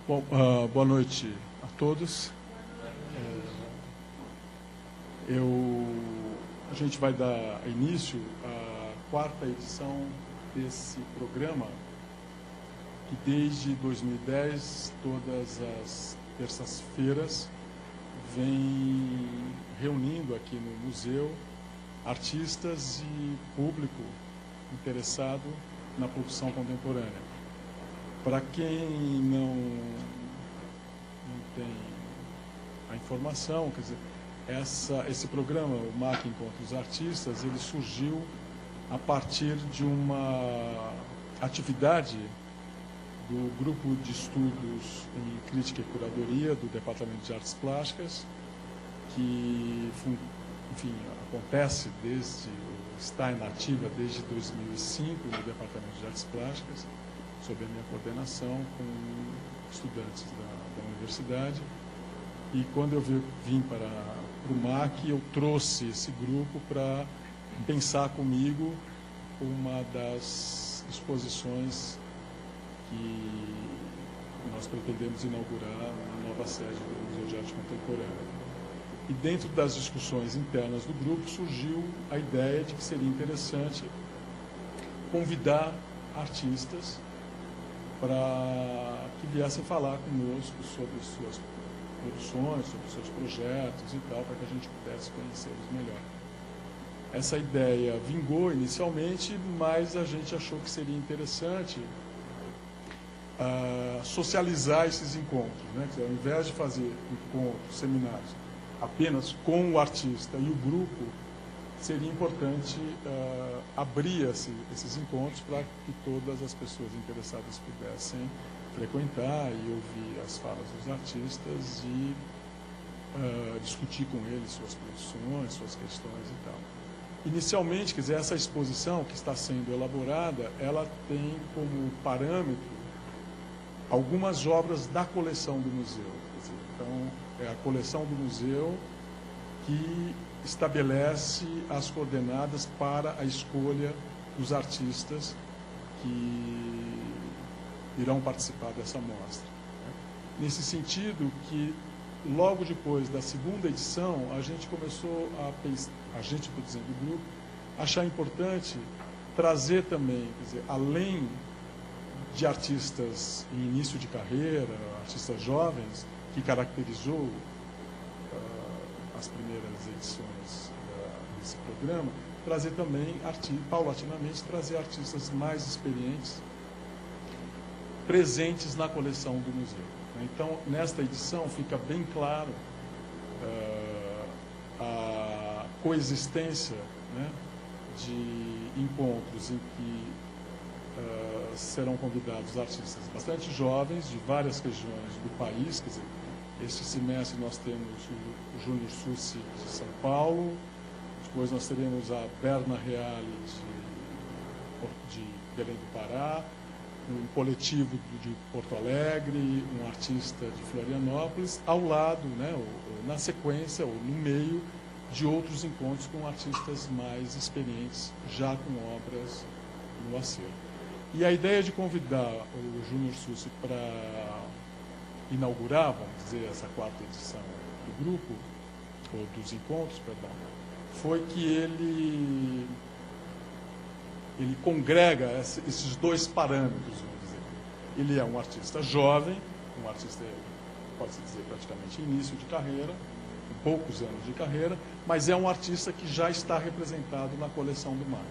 Bom, boa noite a todos. A gente vai dar início à quarta edição desse programa, que desde 2010, todas as terças-feiras, vem reunindo aqui no museu artistas e público interessado na produção contemporânea. Para quem não tem a informação, quer dizer, esse programa, o MAC Encontra os Artistas, ele surgiu a partir de uma atividade do Grupo de Estudos em Crítica e Curadoria do Departamento de Artes Plásticas, que, enfim, está inativa desde 2005 no Departamento de Artes Plásticas, sob a minha coordenação com estudantes da universidade. E quando eu vim para o MAC, eu trouxe esse grupo para pensar comigo uma das exposições que nós pretendemos inaugurar na nova sede do Museu de Arte Contemporânea. E dentro das discussões internas do grupo surgiu a ideia de que seria interessante convidar artistas para que viessem falar conosco sobre suas produções, sobre seus projetos e tal, para que a gente pudesse conhecê-los melhor. Essa ideia vingou inicialmente, mas a gente achou que seria interessante socializar esses encontros, né? Quer dizer, ao invés de fazer encontros, seminários apenas com o artista e o grupo, seria importante abrir esses encontros para que todas as pessoas interessadas pudessem frequentar e ouvir as falas dos artistas e discutir com eles suas produções, suas questões e tal. Inicialmente, quer dizer, essa exposição que está sendo elaborada, ela tem como parâmetro algumas obras da coleção do museu. Quer dizer, então, é a coleção do museu que estabelece as coordenadas para a escolha dos artistas que irão participar dessa mostra. Nesse sentido que, logo depois da segunda edição, a gente começou a pensar, estou dizendo o grupo, achar importante trazer também, quer dizer, além de artistas em início de carreira, artistas jovens, que caracterizou as primeiras edições desse programa, trazer também, paulatinamente, trazer artistas mais experientes, presentes na coleção do museu. Então, nesta edição, fica bem claro a coexistência, né, de encontros em que serão convidados artistas bastante jovens, de várias regiões do país. Quer dizer, este semestre nós temos o Júnior Sussi de São Paulo, depois nós teremos a Berna Reale de Belém do Pará, um coletivo de Porto Alegre, um artista de Florianópolis, ao lado, né, na sequência, ou no meio, de outros encontros com artistas mais experientes, já com obras no acervo. E a ideia de convidar o Júnior Sussi para inaugurar, vamos dizer, essa quarta edição do grupo, ou dos encontros, perdão, foi que ele congrega esses dois parâmetros, vamos dizer. Ele é um artista jovem, um artista, pode-se dizer, praticamente início de carreira, com poucos anos de carreira, mas é um artista que já está representado na coleção do MAC.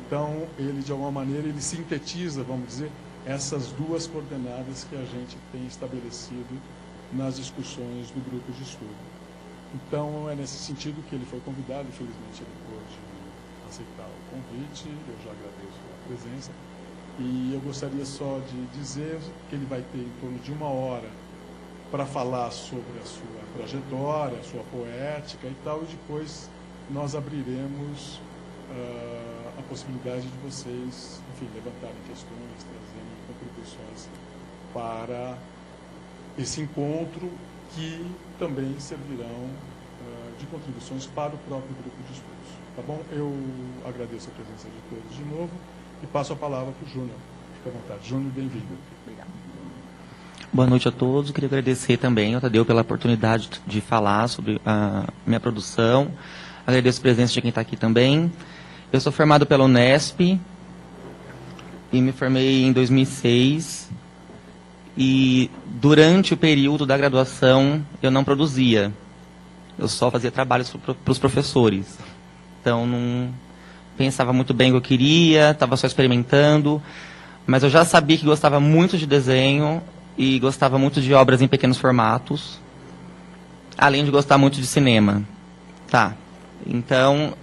Então, ele, de alguma maneira, ele sintetiza, vamos dizer, essas duas coordenadas que a gente tem estabelecido nas discussões do grupo de estudo. Então, é nesse sentido que ele foi convidado, infelizmente ele pôde aceitar o convite, eu já agradeço a presença, e eu gostaria só de dizer que ele vai ter em torno de 1 hora para falar sobre a sua trajetória, a sua poética e tal, e depois nós abriremos a possibilidade de vocês, enfim, levantarem questões, trazerem contribuições para esse encontro, que também servirão de contribuições para o próprio grupo de estudos. Tá bom? Eu agradeço a presença de todos de novo e passo a palavra para o Júnior. Fique à vontade. Júnior, bem-vindo. Obrigado. Boa noite a todos. Queria agradecer também ao Tadeu pela oportunidade de falar sobre a minha produção. Agradeço a presença de quem está aqui também. Eu sou formado pela Unesp e me formei em 2006. E durante o período da graduação eu não produzia. Eu só fazia trabalhos para os professores. Então não pensava muito bem o que eu queria, estava só experimentando. Mas eu já sabia que gostava muito de desenho e gostava muito de obras em pequenos formatos, além de gostar muito de cinema. Tá. Então,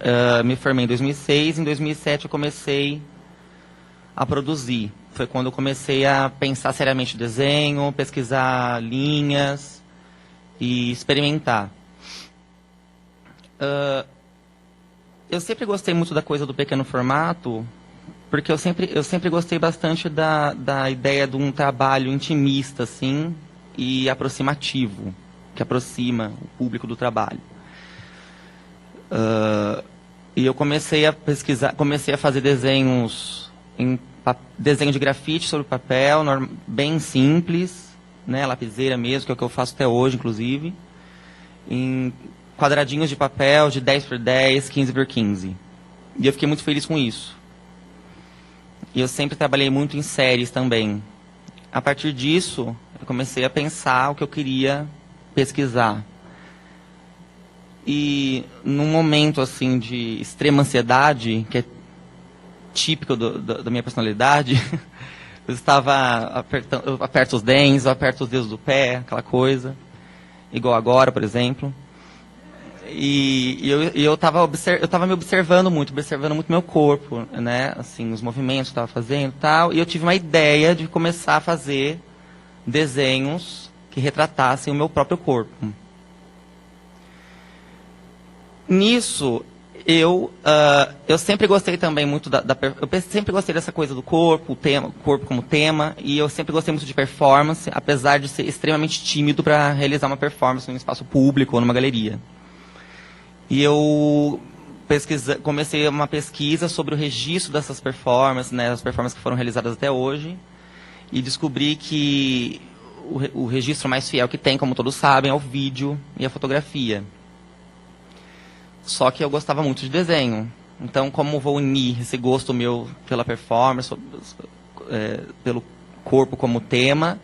me formei em 2006, em 2007 eu comecei a produzir. Foi quando eu comecei a pensar seriamente em desenho, pesquisar linhas e experimentar. Eu sempre gostei muito da coisa do pequeno formato, porque eu sempre gostei bastante da ideia de um trabalho intimista, assim, e aproximativo, que aproxima o público do trabalho. E eu comecei a pesquisar, comecei a fazer desenhos, desenho de grafite sobre papel, bem simples, né, lapiseira mesmo, que é o que eu faço até hoje, inclusive, em quadradinhos de papel de 10 por 10, 15 por 15. E eu fiquei muito feliz com isso. E eu sempre trabalhei muito em séries também. A partir disso, eu comecei a pensar o que eu queria pesquisar. E num momento assim de extrema ansiedade, que é típico da minha personalidade, eu aperto os dentes, eu aperto os dedos do pé, aquela coisa, igual agora, por exemplo. E eu estava me observando muito meu corpo, né? Assim, os movimentos que eu estava fazendo e tal. E eu tive uma ideia de começar a fazer desenhos que retratassem o meu próprio corpo. Nisso, eu sempre gostei também muito eu sempre gostei dessa coisa do corpo, corpo como tema, e eu sempre gostei muito de performance, apesar de ser extremamente tímido para realizar uma performance em um espaço público ou numa galeria. E eu comecei uma pesquisa sobre o registro dessas performances, né, as performances que foram realizadas até hoje, e descobri que o registro mais fiel que tem, como todos sabem, é o vídeo e a fotografia. Só que eu gostava muito de desenho. Então, como vou unir esse gosto meu pela performance, pelo corpo como tema,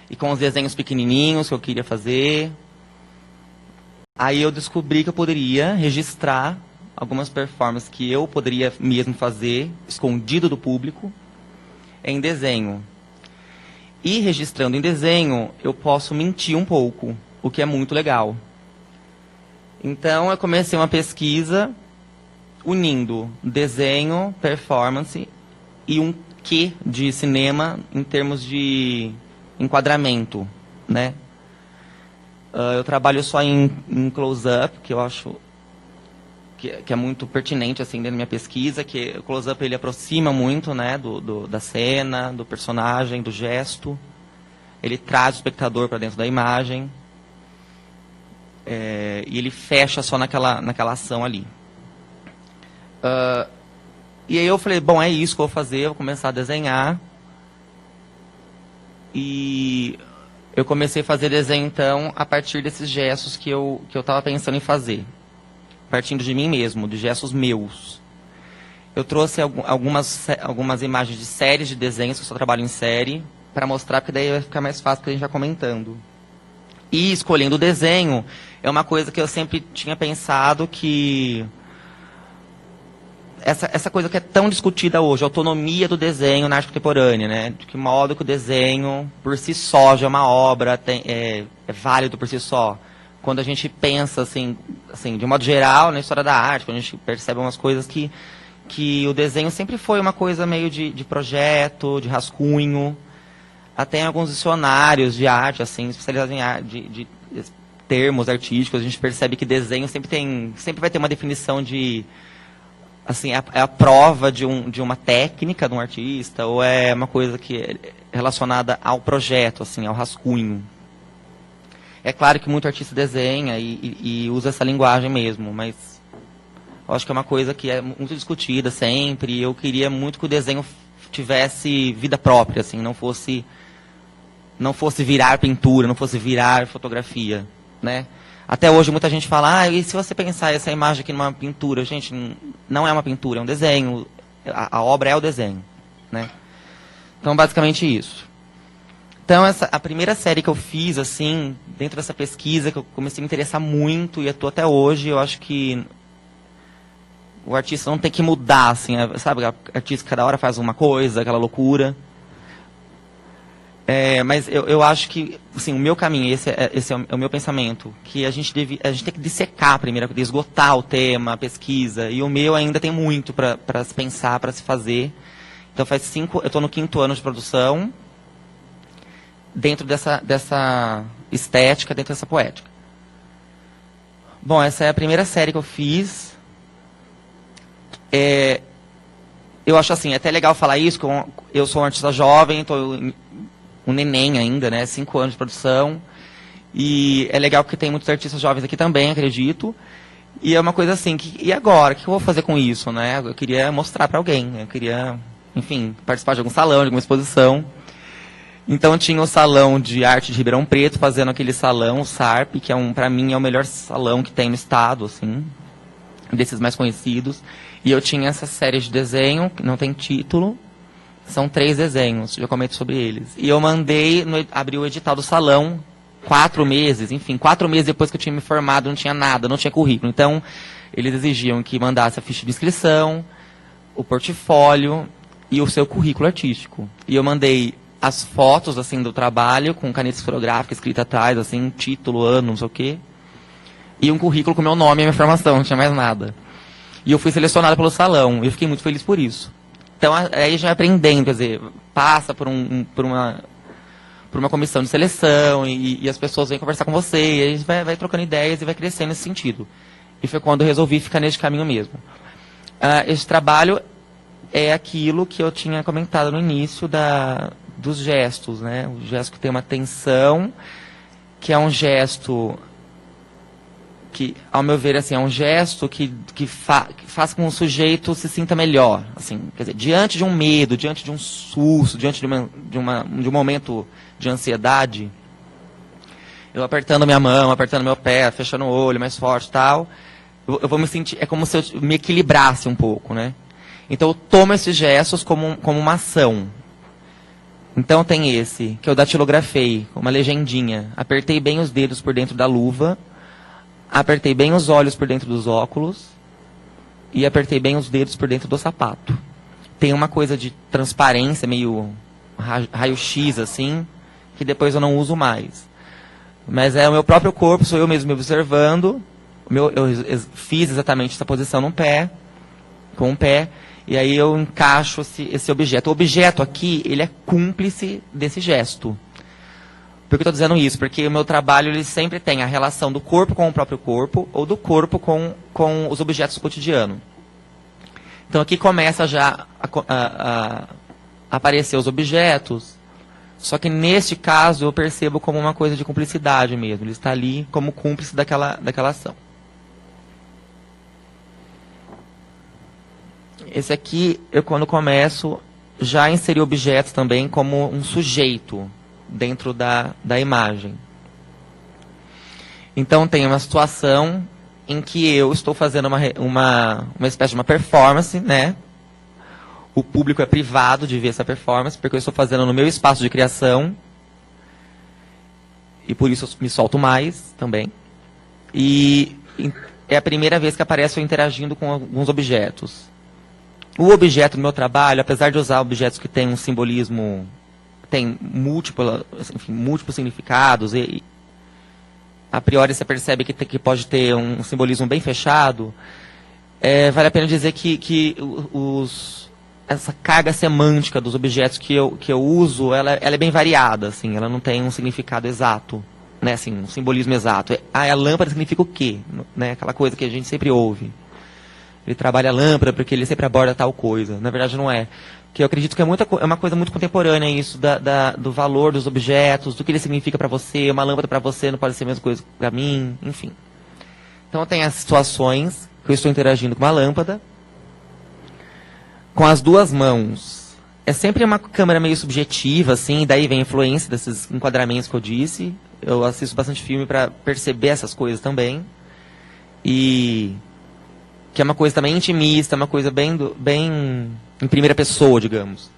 e com os desenhos pequenininhos que eu queria fazer... Aí eu descobri que eu poderia registrar algumas performances que eu poderia mesmo fazer, escondido do público, em desenho. E registrando em desenho, eu posso mentir um pouco, o que é muito legal. Então eu comecei uma pesquisa unindo desenho, performance e um quê de cinema em termos de enquadramento, né? Eu trabalho só em close-up, que eu acho que é muito pertinente assim, dentro da minha pesquisa, que o close-up ele aproxima muito, né, da cena, do personagem, do gesto. Ele traz o espectador para dentro da imagem. E ele fecha só naquela ação ali. E aí eu falei, bom, é isso que eu vou fazer, eu vou começar a desenhar. E... eu comecei a fazer desenho, então, a partir desses gestos que eu estava pensando em fazer. Partindo de mim mesmo, de gestos meus. Eu trouxe algumas imagens de séries de desenhos, que eu só trabalho em série, para mostrar, porque daí vai ficar mais fácil para a gente já comentando. E escolhendo o desenho, é uma coisa que eu sempre tinha pensado que... Essa coisa que é tão discutida hoje, a autonomia do desenho na arte contemporânea, né? De que modo que o desenho, por si só, já é uma obra, é válido por si só. Quando a gente pensa, assim, de um modo geral, na história da arte, quando a gente percebe umas coisas que o desenho sempre foi uma coisa meio de projeto, de rascunho. Até em alguns dicionários de arte, assim, especializados em arte, de termos artísticos, a gente percebe que desenho sempre vai ter uma definição de... assim, é a prova de uma técnica de um artista, ou é uma coisa que é relacionada ao projeto, assim, ao rascunho. É claro que muito artista desenha e usa essa linguagem mesmo, mas eu acho que é uma coisa que é muito discutida sempre, e eu queria muito que o desenho tivesse vida própria, assim, não fosse não fosse virar pintura, não fosse virar fotografia, né? Até hoje muita gente fala, e se você pensar essa imagem aqui numa pintura? Gente, não é uma pintura, é um desenho. A obra é o desenho, né? Então, basicamente isso. Então, a primeira série que eu fiz, assim, dentro dessa pesquisa, que eu comecei a me interessar muito, e estou até hoje, eu acho que o artista não tem que mudar, assim, sabe? O artista cada hora faz uma coisa, aquela loucura. Mas eu acho que, assim, o meu caminho, esse é o meu pensamento, que a gente tem que dissecar primeiro, esgotar o tema, a pesquisa, e o meu ainda tem muito para se pensar, para se fazer. Então eu estou no 5º ano de produção, dentro dessa estética, dentro dessa poética. Bom, essa é a primeira série que eu fiz. Eu acho assim, é até legal falar isso, que eu sou um artista jovem, estou um neném ainda, né? 5 anos de produção. E é legal porque tem muitos artistas jovens aqui também, acredito. E é uma coisa assim, e agora? O que eu vou fazer com isso, né? Eu queria mostrar para alguém, eu queria, enfim, participar de algum salão, de alguma exposição. Então tinha o Salão de Arte de Ribeirão Preto, fazendo aquele salão, o SARP, que para mim é o melhor salão que tem no estado, assim, desses mais conhecidos. E eu tinha essa série de desenho, que não tem título, são 3 desenhos, já comento sobre eles. E eu abri o edital do salão, 4 meses, enfim, 4 meses depois que eu tinha me formado, não tinha nada, não tinha currículo. Então, eles exigiam que mandasse a ficha de inscrição, o portfólio e o seu currículo artístico. E eu mandei as fotos, assim, do trabalho, com caneta esferográfica escrita atrás, assim, título, ano, não sei o quê. E um currículo com meu nome e minha formação, não tinha mais nada. E eu fui selecionado pelo salão, e eu fiquei muito feliz por isso. Então, aí já aprendendo, quer dizer, passa por uma comissão de seleção, e as pessoas vêm conversar com você, e a gente vai trocando ideias e vai crescendo nesse sentido. E foi quando eu resolvi ficar nesse caminho mesmo. Esse trabalho é aquilo que eu tinha comentado no início dos gestos, né? O gesto que tem uma tensão, que é um gesto que, ao meu ver, assim, é um gesto que faz com que o sujeito se sinta melhor. Assim, quer dizer, diante de um medo, diante de um susto, diante de um momento de ansiedade, eu apertando minha mão, apertando meu pé, fechando o olho mais forte e tal, eu vou me sentir, é como se eu me equilibrasse um pouco, né? Então eu tomo esses gestos como uma ação. Então tem esse, que eu datilografei, uma legendinha. Apertei bem os dedos por dentro da luva, apertei bem os olhos por dentro dos óculos e apertei bem os dedos por dentro do sapato. Tem uma coisa de transparência, meio raio-x, assim, que depois eu não uso mais. Mas é o meu próprio corpo, sou eu mesmo me observando. Eu fiz exatamente essa posição no pé, com o pé, e aí eu encaixo esse objeto. O objeto aqui, ele é cúmplice desse gesto. Por que eu estou dizendo isso? Porque o meu trabalho ele sempre tem a relação do corpo com o próprio corpo, ou do corpo com os objetos do cotidiano. Então aqui começa já a aparecer os objetos, só que neste caso eu percebo como uma coisa de cumplicidade mesmo. Ele está ali como cúmplice daquela ação. Esse aqui, eu quando começo, já inseri objetos também como um sujeito dentro da imagem. Então tem uma situação em que eu estou fazendo uma espécie de uma performance, né? O público é privado de ver essa performance, porque eu estou fazendo no meu espaço de criação, e por isso eu me solto mais também. E é a primeira vez que aparece eu interagindo com alguns objetos. O objeto do meu trabalho, apesar de usar objetos que têm um simbolismo, tem múltiplos significados, e a priori você percebe que pode ter um simbolismo bem fechado, vale a pena dizer que essa carga semântica dos objetos que eu uso, ela é bem variada, assim, ela não tem um significado exato, né, assim, um simbolismo exato. A lâmpada significa o quê? Né, aquela coisa que a gente sempre ouve. Ele trabalha a lâmpada porque ele sempre aborda tal coisa. Na verdade, não é. Porque eu acredito que é uma coisa muito contemporânea isso, do valor dos objetos, do que ele significa para você. Uma lâmpada para você não pode ser a mesma coisa para mim, enfim. Então, tem as situações que eu estou interagindo com uma lâmpada. Com as duas mãos, é sempre uma câmera meio subjetiva, assim, daí vem a influência desses enquadramentos que eu disse. Eu assisto bastante filme para perceber essas coisas também. E que é uma coisa também intimista, uma coisa bem em primeira pessoa, digamos.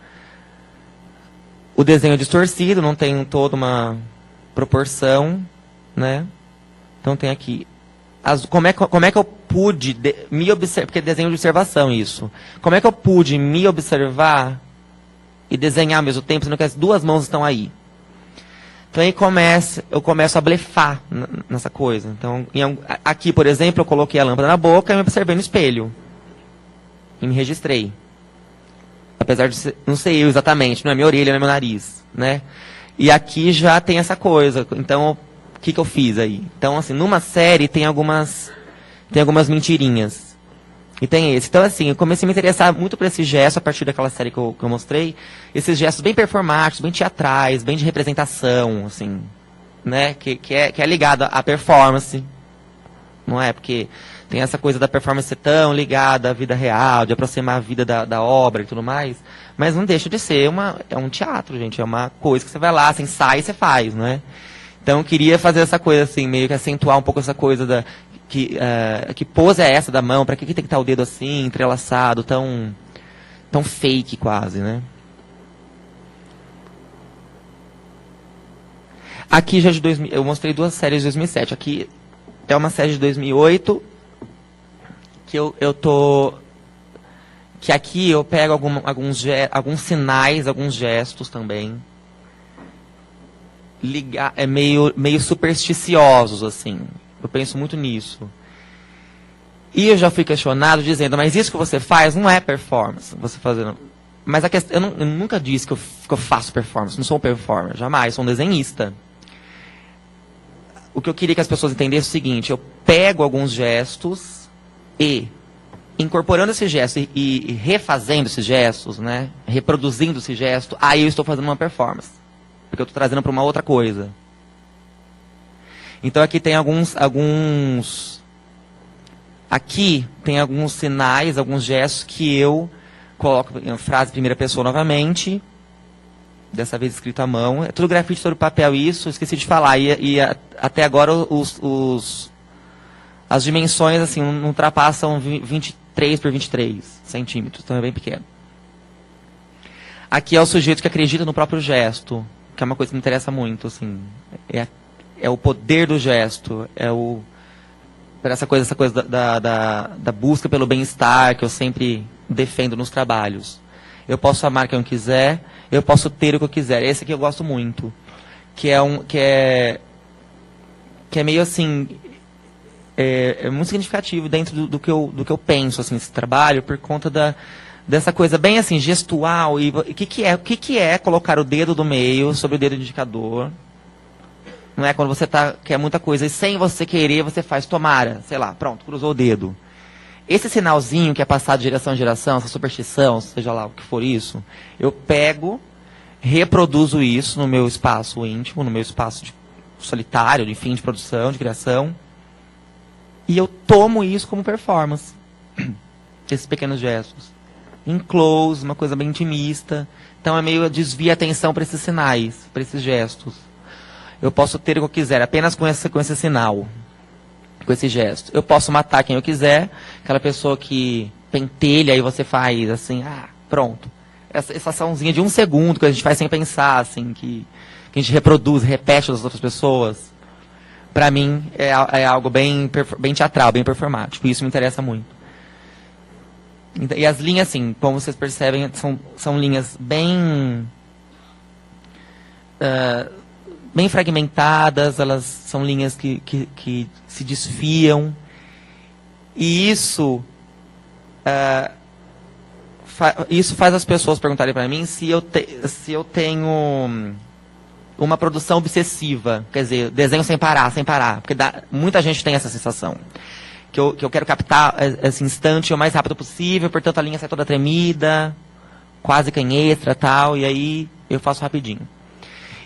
O desenho é distorcido, não tem toda uma proporção, né? Então tem aqui. Como é que eu pude me observar, porque é desenho de observação isso. Como é que eu pude me observar e desenhar ao mesmo tempo, sendo que as duas mãos estão aí? Então aí eu começo a blefar nessa coisa. Então, aqui, por exemplo, eu coloquei a lâmpada na boca e me observei no espelho. E me registrei. Apesar de não ser eu exatamente, não é minha orelha, não é meu nariz, né? E aqui já tem essa coisa. Então, o que eu fiz aí? Então, assim, numa série tem algumas mentirinhas. E tem esse. Então, assim, eu comecei a me interessar muito por esse gesto, a partir daquela série que eu mostrei. Esses gestos bem performáticos, bem teatrais, bem de representação, assim, né? Que é ligado à performance, não é? Porque tem essa coisa da performance ser tão ligada à vida real, de aproximar a vida da obra e tudo mais. Mas não deixa de ser um teatro, gente. É uma coisa que você vai lá, você ensaia e você faz, não é? Então, eu queria fazer essa coisa, assim, meio que acentuar um pouco essa coisa que pose é essa da mão? Para que tem que estar o dedo assim, entrelaçado, tão fake quase, né? Aqui já eu mostrei duas séries de 2007. Aqui é uma série de 2008 que aqui eu pego alguns sinais, alguns gestos também meio supersticiosos, assim. Eu penso muito nisso. E eu já fui questionado dizendo, mas isso que você faz não é performance. Você fazendo. Mas a questão, eu nunca disse que eu faço performance. Não sou um performer, jamais. Sou um desenhista. O que eu queria que as pessoas entendessem é o seguinte: eu pego alguns gestos e, incorporando esse gesto e refazendo esses gestos, né, reproduzindo esse gesto, aí eu estou fazendo uma performance. Porque eu estou trazendo para uma outra coisa. Então aqui tem aqui tem alguns sinais, alguns gestos que eu coloco em frase primeira pessoa novamente, dessa vez escrito à mão. É tudo grafite sobre papel isso, esqueci de falar. Até agora as dimensões assim não ultrapassam 23 por 23 centímetros, então é bem pequeno. Aqui é o sujeito que acredita no próprio gesto, que é uma coisa que me interessa muito, assim. É o poder do gesto, essa coisa da busca pelo bem-estar que eu sempre defendo nos trabalhos. Eu posso amar quem eu quiser, eu posso ter o que eu quiser. Esse aqui eu gosto muito, que é meio assim, é muito significativo dentro do que eu penso assim nesse trabalho, por conta dessa coisa bem assim gestual. E o que é colocar o dedo do meio sobre o dedo indicador? Não é quando você quer muita coisa e sem você querer você faz tomara, sei lá, pronto, cruzou o dedo. Esse sinalzinho que é passado de geração em geração, essa superstição, seja lá o que for isso, eu pego, reproduzo isso no meu espaço íntimo, no meu espaço solitário, de fim de produção, de criação, e eu tomo isso como performance. Esses pequenos gestos. Em close, uma coisa bem intimista. Então é meio desvia a atenção para esses sinais, para esses gestos. Eu posso ter o que eu quiser, apenas com esse sinal, com esse gesto. Eu posso matar quem eu quiser, aquela pessoa que pentelha e você faz assim, pronto. Essa açãozinha de 1 segundo que a gente faz sem pensar, assim, que a gente reproduz, repete das outras pessoas, para mim é algo bem teatral, bem performático. Isso me interessa muito. E as linhas, assim, como vocês percebem, são linhas bem fragmentadas, elas são linhas que se desfiam. E isso faz as pessoas perguntarem para mim se eu tenho uma produção obsessiva, quer dizer, desenho sem parar, porque muita gente tem essa sensação. Que eu quero captar esse instante o mais rápido possível, portanto a linha sai toda tremida, quase canhestra, tal, e aí eu faço rapidinho.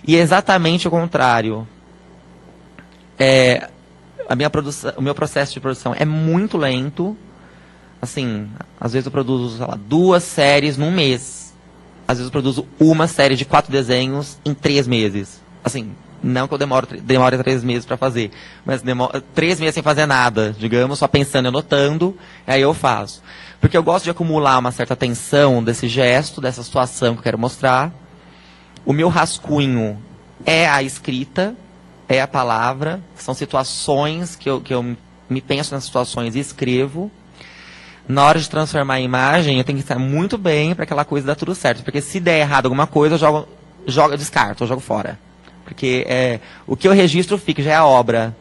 E é exatamente o contrário. O meu processo de produção é muito lento. Assim, às vezes eu produzo, sei lá, 2 séries num mês. às vezes eu produzo uma série de 4 desenhos em 3 meses. Assim, não que eu demore 3 meses para fazer, mas 3 meses sem fazer nada, digamos, só pensando e anotando, aí eu faço. Porque eu gosto de acumular uma certa tensão desse gesto, dessa situação que eu quero mostrar. O meu rascunho é a escrita, é a palavra, são situações que eu me penso nas situações e escrevo. Na hora de transformar a imagem, eu tenho que estar muito bem para aquela coisa dar tudo certo. Porque se der errado alguma coisa, eu descarto, eu jogo fora. Porque o que eu registro fica, já é a obra.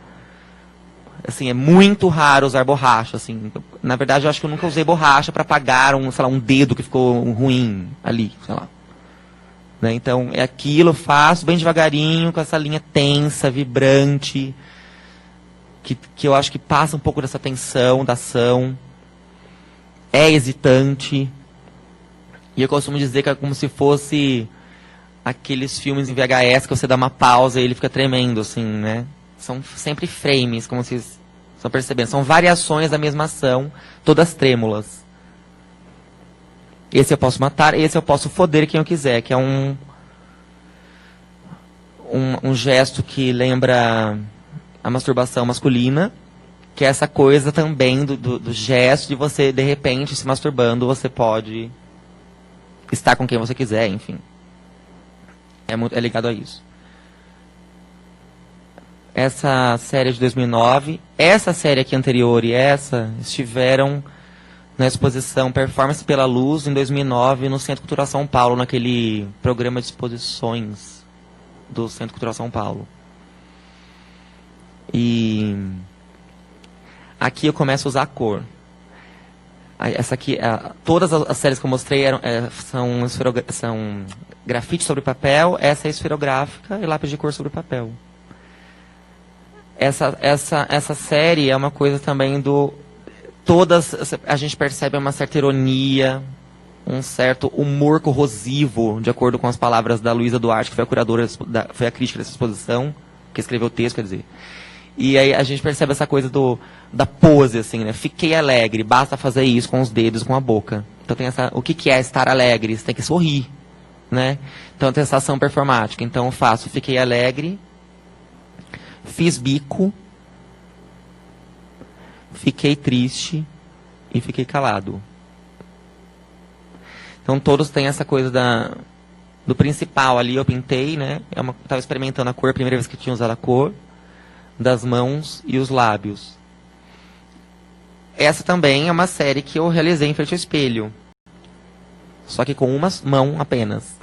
Assim, é muito raro usar borracha. Assim. Na verdade, eu acho que eu nunca usei borracha para apagar um dedo que ficou ruim ali, sei lá. Né? Então, é aquilo, eu faço bem devagarinho, com essa linha tensa, vibrante, que eu acho que passa um pouco dessa tensão, da ação. É hesitante. E eu costumo dizer que é como se fosse aqueles filmes em VHS que você dá uma pausa e ele fica tremendo, assim, né? São sempre frames, como vocês estão percebendo. São variações da mesma ação, todas trêmulas. Esse eu posso matar, esse eu posso foder quem eu quiser, que é um gesto que lembra a masturbação masculina, que é essa coisa também do gesto de você, de repente, se masturbando, você pode estar com quem você quiser, enfim. É ligado a isso. Essa série de 2009, essa série aqui anterior e essa estiveram na exposição Performance pela Luz, em 2009, no Centro Cultural São Paulo, naquele programa de exposições do Centro Cultural São Paulo. E aqui eu começo a usar a cor. Essa aqui, todas as séries que eu mostrei são grafite sobre papel, essa é esferográfica e lápis de cor sobre papel. Essa série é uma coisa também a gente percebe uma certa ironia, um certo humor corrosivo, de acordo com as palavras da Luísa Duarte, que foi a curadora, foi a crítica dessa exposição, que escreveu o texto, quer dizer. E aí a gente percebe essa coisa da pose, assim, né? Fiquei alegre, basta fazer isso com os dedos, com a boca. Então tem o que é estar alegre? Você tem que sorrir, né? Então tem essa ação performática. Então eu faço, fiquei alegre, fiz bico, fiquei triste e fiquei calado. Então todos têm essa coisa do principal ali, eu pintei, né? Estava experimentando a cor, a primeira vez que eu tinha usado a cor, das mãos e os lábios. Essa também é uma série que eu realizei em frente ao espelho. Só que com uma mão apenas.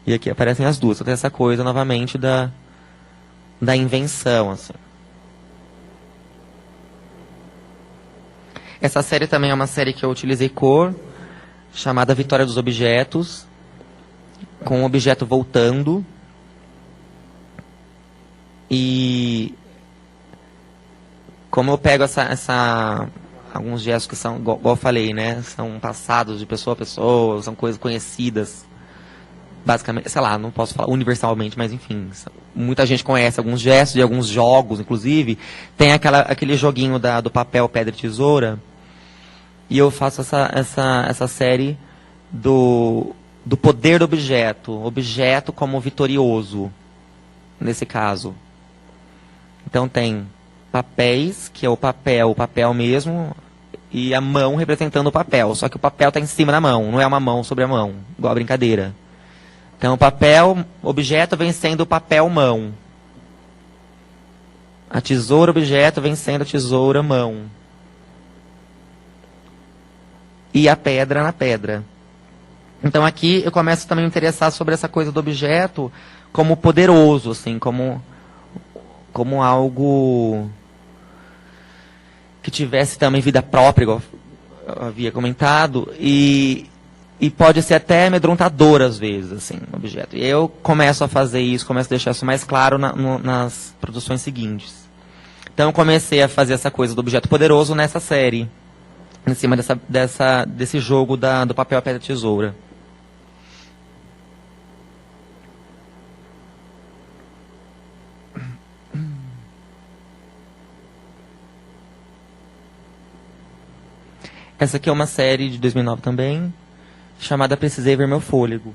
E aqui aparecem as duas. Então tem essa coisa, novamente, da invenção, assim. Essa série também é uma série que eu utilizei cor, chamada Vitória dos Objetos, com o objeto voltando. E como eu pego alguns gestos que são, igual eu falei, né, são passados de pessoa a pessoa, são coisas conhecidas, basicamente, sei lá, não posso falar universalmente, mas enfim, muita gente conhece alguns gestos de alguns jogos, inclusive, tem aquele joguinho do papel, pedra e tesoura, e eu faço essa série do poder do objeto como vitorioso, nesse caso. Então tem papéis, que é o papel mesmo, e a mão representando o papel. Só que o papel está em cima da mão, não é uma mão sobre a mão, igual a brincadeira. Então o papel, objeto, vencendo o papel, mão. A tesoura, objeto, vencendo a tesoura, mão. E a pedra na pedra. Então aqui eu começo também a me interessar sobre essa coisa do objeto como poderoso, assim, como algo que tivesse também vida própria, igual eu havia comentado, e pode ser até amedrontador às vezes, assim, o objeto. E eu começo a fazer isso, começo a deixar isso mais claro nas produções seguintes. Então eu comecei a fazer essa coisa do objeto poderoso nessa série, em cima desse jogo do papel, pedra, tesoura. Essa aqui é uma série de 2009 também, chamada Precisei Ver Meu Fôlego.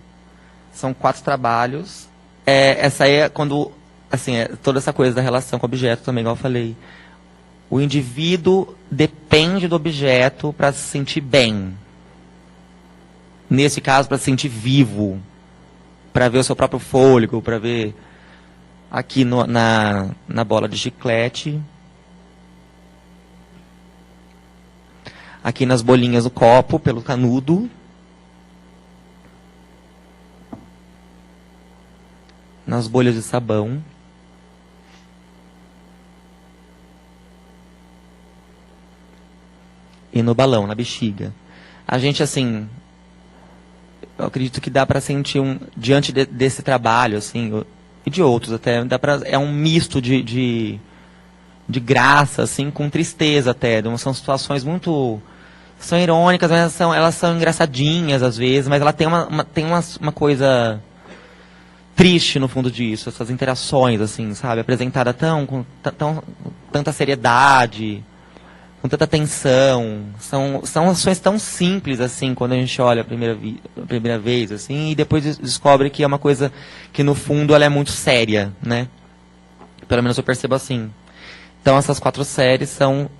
São 4 trabalhos. Essa é quando, assim, toda essa coisa da relação com o objeto também, igual eu falei. O indivíduo depende do objeto para se sentir bem. Nesse caso, para se sentir vivo. Para ver o seu próprio fôlego, para ver aqui na bola de chiclete. Aqui nas bolinhas do copo, pelo canudo. Nas bolhas de sabão. E no balão, na bexiga. A gente, assim, eu acredito que dá para sentir diante desse trabalho, assim, e de outros até, é um misto de graça, assim, com tristeza até. São situações muito... São irônicas, mas elas são engraçadinhas às vezes, mas ela tem uma coisa triste no fundo disso, essas interações, assim, sabe? Apresentada com tanta seriedade, com tanta tensão. São ações tão simples, assim, quando a gente olha a primeira vez, assim, e depois descobre que é uma coisa que, no fundo, ela é muito séria, né? Pelo menos eu percebo assim. Então, essas 4 séries são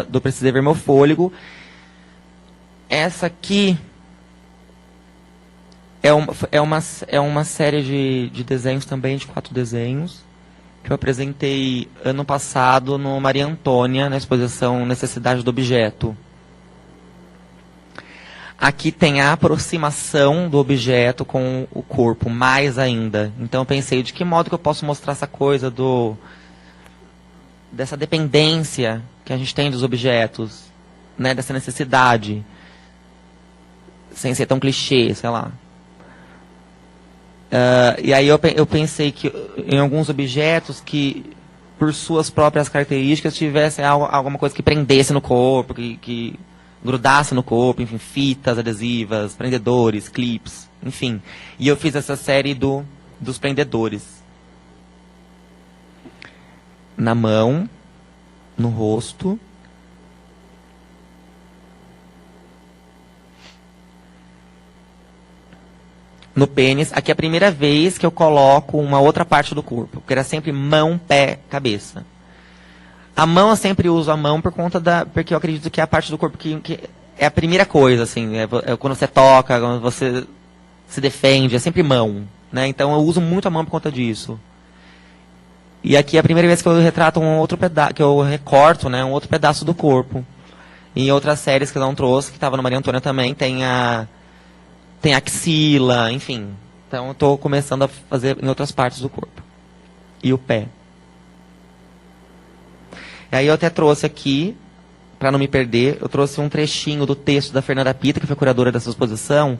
do Precisei Ver Meu Fôlego. Essa aqui é uma série de desenhos também, de 4 desenhos, que eu apresentei ano passado no Maria Antônia, na exposição Necessidade do Objeto. Aqui tem a aproximação do objeto com o corpo, mais ainda. Então eu pensei, de que modo que eu posso mostrar essa coisa dessa dependência que a gente tem dos objetos, né, dessa necessidade, sem ser tão clichê, sei lá. E aí eu pensei que em alguns objetos que, por suas próprias características, tivesse alguma coisa que prendesse no corpo, que grudasse no corpo, enfim, fitas adesivas, prendedores, clips, enfim. E eu fiz essa série dos prendedores. Na mão, no rosto. No pênis. Aqui é a primeira vez que eu coloco uma outra parte do corpo, porque era sempre mão, pé, cabeça. A mão, eu sempre uso a mão porque eu acredito que é a parte do corpo que é a primeira coisa, assim, quando você toca, quando você se defende, é sempre mão, né? Então eu uso muito a mão por conta disso. E aqui é a primeira vez que eu retrato um outro pedaço, que eu recorto, né, um outro pedaço do corpo. E em outras séries que eu não trouxe, que estava no Maria Antônia também, tem a axila, enfim. Então eu estou começando a fazer em outras partes do corpo. E o pé. E aí eu até trouxe aqui, para não me perder, eu trouxe um trechinho do texto da Fernanda Pita, que foi curadora dessa exposição,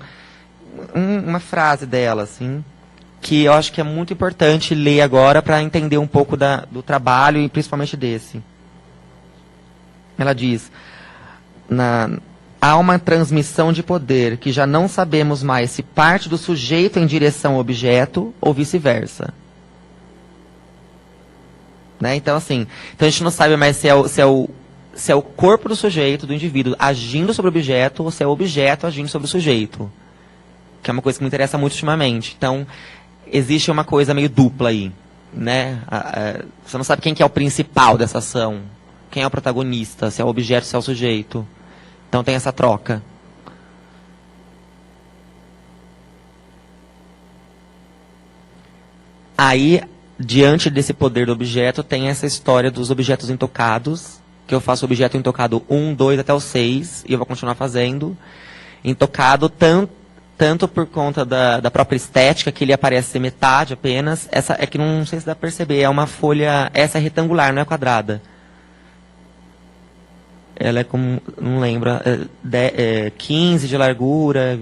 uma frase dela, assim, que eu acho que é muito importante ler agora para entender um pouco do trabalho e principalmente desse. Ela diz: há uma transmissão de poder que já não sabemos mais se parte do sujeito em direção ao objeto ou vice-versa. Né? Então, assim, a gente não sabe mais se é o corpo do sujeito, do indivíduo, agindo sobre o objeto, ou se é o objeto agindo sobre o sujeito. Que é uma coisa que me interessa muito ultimamente. Então, existe uma coisa meio dupla aí. Né? Você não sabe quem que é o principal dessa ação. Quem é o protagonista, se é o objeto, se é o sujeito. Então tem essa troca. Aí, diante desse poder do objeto, tem essa história dos objetos intocados, que eu faço objeto intocado 1, 2 até o 6, e eu vou continuar fazendo. Intocado tanto por conta da própria estética, que ele aparece ser metade apenas. Essa é que não sei se dá para perceber, é uma folha, essa é retangular, não é quadrada. Ela é como, não lembro, 15 de largura,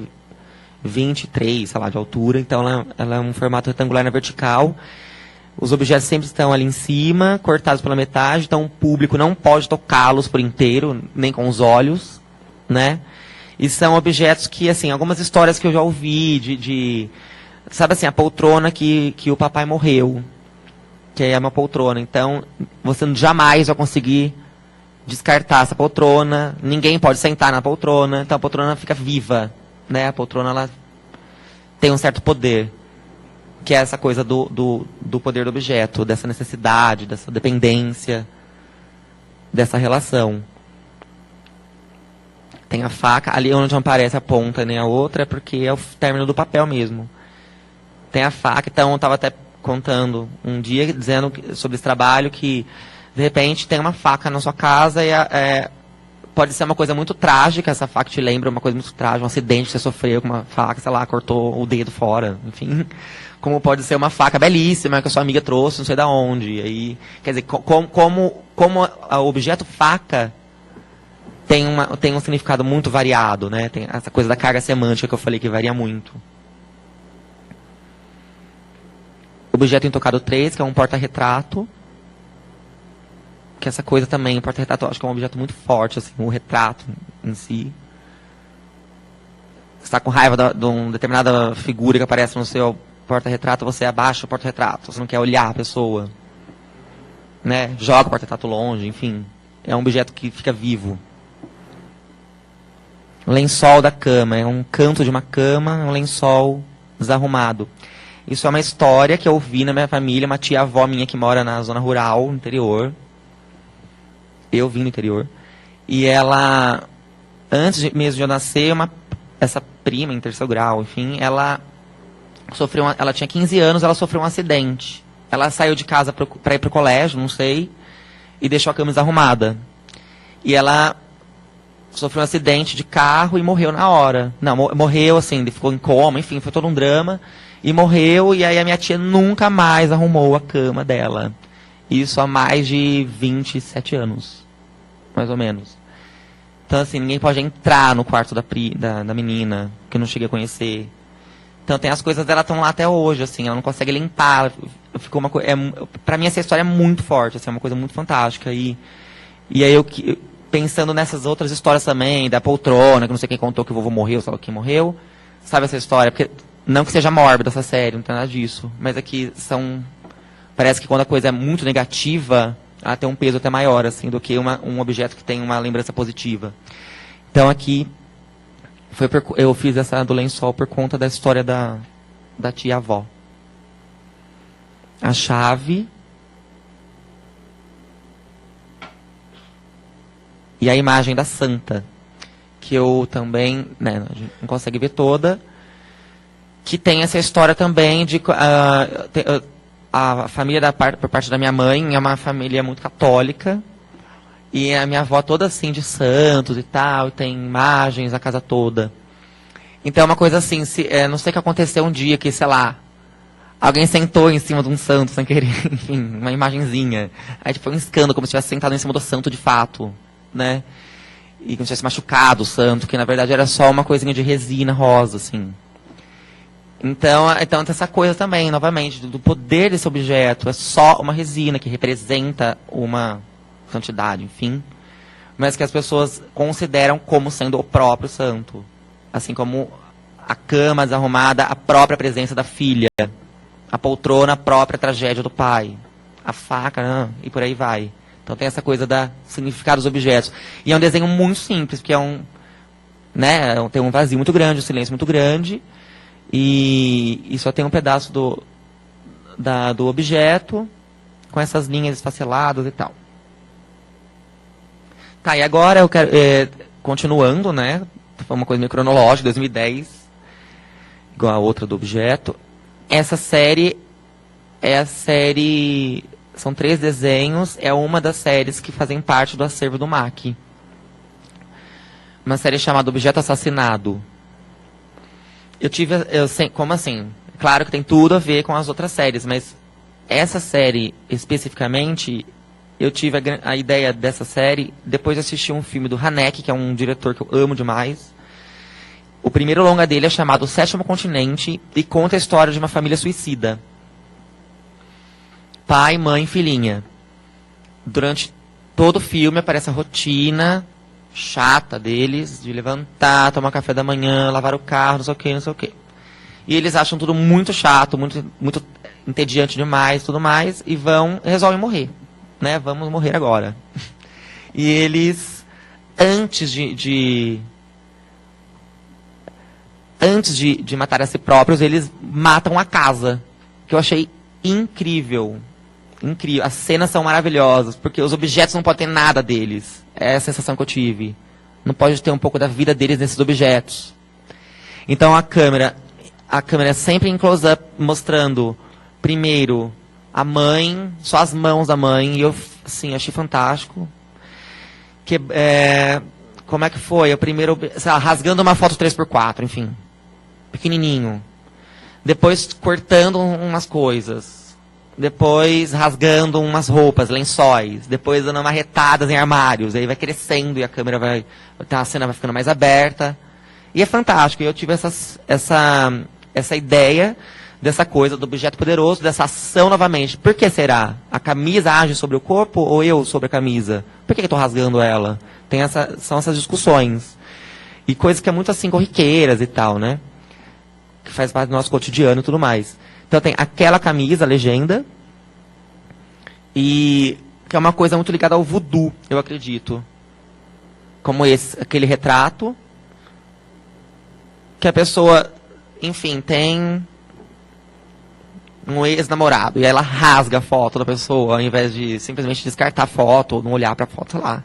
23, sei lá, de altura. Então ela é um formato retangular na vertical. Os objetos sempre estão ali em cima, cortados pela metade, então o público não pode tocá-los por inteiro, nem com os olhos, né? E são objetos que, assim, algumas histórias que eu já ouvi sabe assim, a poltrona que o papai morreu, que é uma poltrona. Então, você jamais vai conseguir descartar essa poltrona, ninguém pode sentar na poltrona, então a poltrona fica viva, né? A poltrona, ela tem um certo poder, que é essa coisa do poder do objeto, dessa necessidade, dessa dependência, dessa relação. Tem a faca, ali onde não aparece a ponta nem a outra, é porque é o término do papel mesmo. Tem a faca, então eu estava até contando um dia, dizendo sobre esse trabalho, que de repente tem uma faca na sua casa e pode ser uma coisa muito trágica, essa faca te lembra uma coisa muito trágica, um acidente que você sofreu com uma faca, sei lá, cortou o dedo fora, enfim. Como pode ser uma faca belíssima que a sua amiga trouxe, não sei de onde. E aí, quer dizer, como o objeto faca tem um significado muito variado, né? Tem essa coisa da carga semântica que eu falei que varia muito. Objeto intocado 3, que é um porta-retrato. Que essa coisa também, o porta-retrato, eu acho que é um objeto muito forte, assim, o retrato em si. Você está com raiva de uma determinada figura que aparece no seu porta-retrato, você abaixa o porta-retrato, você não quer olhar a pessoa. Né? Joga o porta-retrato longe, enfim. É um objeto que fica vivo. O lençol da cama, é um canto de uma cama, um lençol desarrumado. Isso é uma história que eu ouvi na minha família, uma tia-avó minha que mora na zona rural, no interior. Eu vim do interior. E ela, antes mesmo de eu nascer, essa prima em terceiro grau, enfim, ela tinha 15 anos, ela sofreu um acidente. Ela saiu de casa para ir para o colégio, não sei, e deixou a cama desarrumada. E ela sofreu um acidente de carro e morreu na hora. Não, morreu assim, ficou em coma, enfim, foi todo um drama. E morreu, e aí a minha tia nunca mais arrumou a cama dela. Isso há mais de 27 anos, mais ou menos. Então, assim, ninguém pode entrar no quarto da menina, que eu não cheguei a conhecer. Então, tem as coisas dela estão lá até hoje, assim, ela não consegue limpar. Ficou pra mim, essa história é muito forte, assim, é uma coisa muito fantástica. E aí, pensando nessas outras histórias também, da poltrona, que não sei quem contou que o vovô morreu, sabe quem morreu. Sabe essa história? Porque, não que seja mórbida essa série, não tem nada disso. Mas aqui parece que quando a coisa é muito negativa, ela tem um peso até maior, assim, do que um objeto que tem uma lembrança positiva. Então aqui, eu fiz essa do lençol por conta da história da tia-avó. A chave. E a imagem da santa, que eu também, né, a gente não consegue ver toda, que tem essa história também de... a família por parte da minha mãe é uma família muito católica, e a minha avó toda assim de santos e tal, e tem imagens a casa toda. Então é uma coisa assim, não sei o que aconteceu um dia que, sei lá, alguém sentou em cima de um santo sem querer, enfim, uma imagenzinha. Aí tipo, foi um escândalo, como se tivesse sentado em cima do santo de fato, né? E como se tivesse machucado o santo, que na verdade era só uma coisinha de resina rosa, assim. Então tem essa coisa também, novamente, do poder desse objeto. É só uma resina que representa uma santidade, enfim. Mas que as pessoas consideram como sendo o próprio santo. Assim como a cama desarrumada, a própria presença da filha. A poltrona, a própria tragédia do pai. A faca, e por aí vai. Então tem essa coisa da significado dos objetos. E é um desenho muito simples, porque tem um vazio muito grande, um silêncio muito grande. E só tem um pedaço do objeto com essas linhas esfaceladas e tal. Tá, e agora eu quero, continuando, né? Foi uma coisa meio cronológica, 2010, igual a outra do objeto. Essa série são 3 desenhos, é uma das séries que fazem parte do acervo do MAC. Uma série chamada Objeto Assassinado. Como assim? Claro que tem tudo a ver com as outras séries, mas essa série especificamente, eu tive a ideia dessa série depois de assistir um filme do Haneke, que é um diretor que eu amo demais. O primeiro longa dele é chamado O Sétimo Continente e conta a história de uma família suicida. Pai, mãe, filhinha. Durante todo o filme aparece a rotina chata deles, de levantar, tomar café da manhã, lavar o carro, não sei o que, não sei o que. E eles acham tudo muito chato, muito, muito entediante demais, tudo mais, e resolvem morrer. Né? Vamos morrer agora. E eles, antes antes de matar a si próprios, eles matam a casa. Que eu achei incrível. Incrível. As cenas são maravilhosas, porque os objetos não podem ter nada deles. É a sensação que eu tive. Não pode ter um pouco da vida deles nesses objetos. Então a câmera é sempre em close-up, mostrando, primeiro, a mãe, só as mãos da mãe, e eu, assim, achei fantástico. Como é que foi? O primeiro, sei lá, rasgando uma foto 3x4, enfim. Pequenininho. Depois cortando umas coisas. Depois rasgando umas roupas, lençóis. Depois dando marretadas em armários. Aí vai crescendo e a câmera vai... A cena vai ficando mais aberta. E é fantástico. E eu tive essa ideia dessa coisa, do objeto poderoso, dessa ação novamente. Por que será? A camisa age sobre o corpo ou eu sobre a camisa? Por que eu estou rasgando ela? São essas discussões. E coisas que é muito assim, corriqueiras e tal, né? Que faz parte do nosso cotidiano e tudo mais. Então tem aquela camisa, a legenda, e que é uma coisa muito ligada ao voodoo, eu acredito. Como aquele retrato, que a pessoa, enfim, tem um ex-namorado, e ela rasga a foto da pessoa, ao invés de simplesmente descartar a foto, ou não olhar para a foto, sei lá.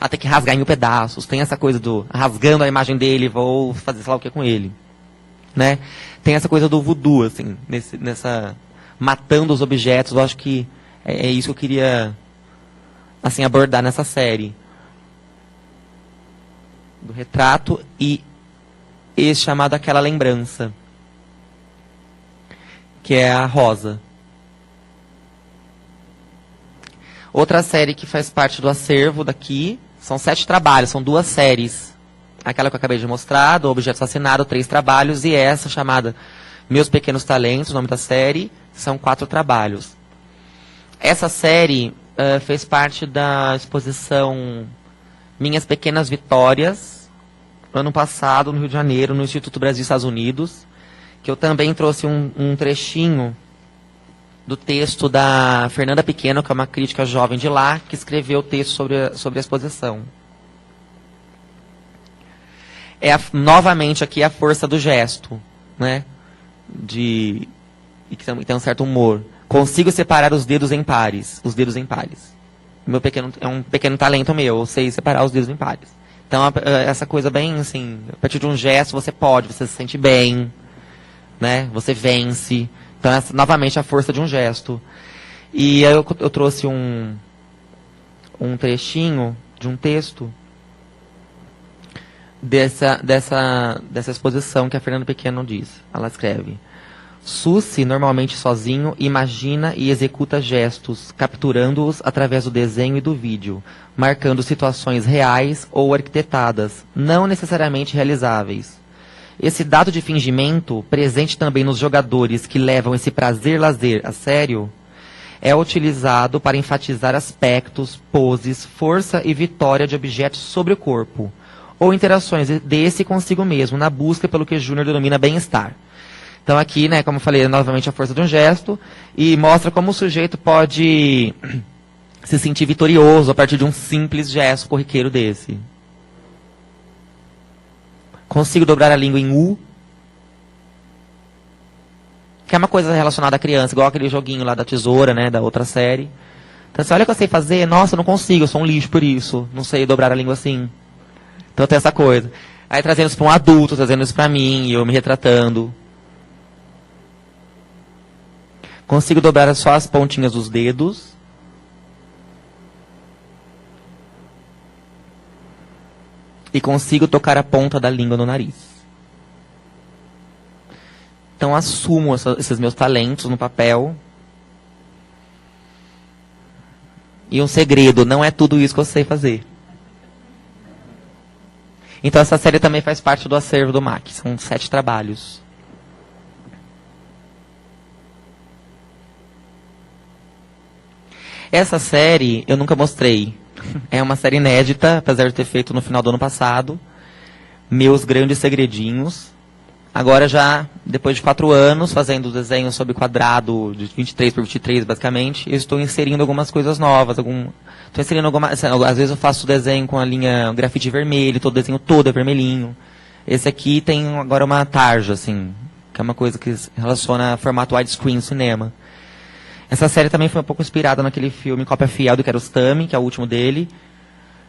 Ela tem que rasgar em mil pedaços. Tem essa coisa do rasgando a imagem dele, vou fazer sei lá o que com ele. Né? Tem essa coisa do voodoo, assim, nessa matando os objetos. Eu acho que é isso que eu queria, assim, abordar nessa série. Do retrato e esse chamado Aquela Lembrança, que é a Rosa. Outra série que faz parte do acervo daqui, são 7 trabalhos, são 2 séries. Aquela que eu acabei de mostrar, do Objeto Assassinado, 3 trabalhos, e essa chamada Meus Pequenos Talentos, o nome da série, são 4 trabalhos. Essa série fez parte da exposição Minhas Pequenas Vitórias, ano passado, no Rio de Janeiro, no Instituto Brasil Estados Unidos, que eu também trouxe um trechinho do texto da Fernanda Pequeno, que é uma crítica jovem de lá, que escreveu o texto sobre a exposição. Novamente aqui a força do gesto, né? E que tem um certo humor. Consigo separar os dedos em pares. Os dedos em pares. É um pequeno talento meu, eu sei separar os dedos em pares. Então, essa coisa bem, assim, a partir de um gesto você se sente bem, né? Você vence. Então, novamente, a força de um gesto. E aí eu trouxe um trechinho de um texto dessa exposição que a Fernanda Pequeno diz. Ela escreve: Sussi, normalmente sozinho, imagina e executa gestos, capturando-os através do desenho e do vídeo, marcando situações reais ou arquitetadas, não necessariamente realizáveis. Esse dado de fingimento, presente também nos jogadores que levam esse prazer-lazer a sério, é utilizado para enfatizar aspectos, poses, força e vitória de objetos sobre o corpo, ou interações desse consigo mesmo, na busca pelo que Júnior denomina bem-estar. Então aqui, né, como eu falei, novamente a força de um gesto, e mostra como o sujeito pode se sentir vitorioso a partir de um simples gesto corriqueiro desse. Consigo dobrar a língua em U, que é uma coisa relacionada à criança, igual aquele joguinho lá da tesoura, né, da outra série. Então assim, olha o que eu sei fazer, nossa, eu não consigo, eu sou um lixo por isso, não sei dobrar a língua assim. Então tem essa coisa. Aí trazendo isso para um adulto, trazendo isso para mim, e eu me retratando. Consigo dobrar só as pontinhas dos dedos. E consigo tocar a ponta da língua no nariz. Então assumo esses meus talentos no papel. E um segredo, não é tudo isso que eu sei fazer. Então essa série também faz parte do acervo do MAC. São 7 trabalhos. Essa série eu nunca mostrei. É uma série inédita, apesar de ter feito no final do ano passado. Meus Grandes Segredinhos. Agora já, depois de 4 anos, fazendo desenho sobre quadrado de 23 por 23, basicamente, eu estou inserindo algumas coisas novas. Estou inserindo às vezes eu faço desenho com a linha grafite vermelho, todo o desenho todo é vermelhinho. Esse aqui tem agora uma tarja, assim, que é uma coisa que relaciona a formato widescreen no cinema. Essa série também foi um pouco inspirada naquele filme Cópia Fiel do Kiarostami, que é o último dele.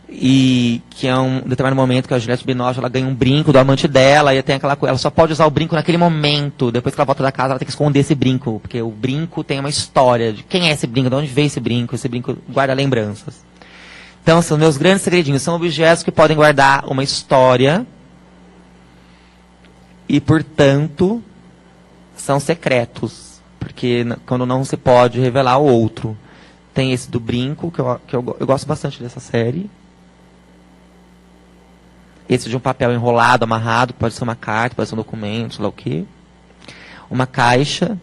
E que é um determinado momento que a Juliette Binoche ela ganha um brinco do amante dela, e tem aquela coisa, ela só pode usar o brinco naquele momento. Depois que ela volta da casa, ela tem que esconder esse brinco, porque o brinco tem uma história de quem é esse brinco, de onde veio esse brinco guarda lembranças. Então, são meus grandes segredinhos, são objetos que podem guardar uma história e, portanto, são secretos, porque quando não se pode revelar o outro. Tem esse do brinco, que eu gosto bastante dessa série. Esse de um papel enrolado, amarrado, pode ser uma carta, pode ser um documento, sei lá o quê. Uma caixa.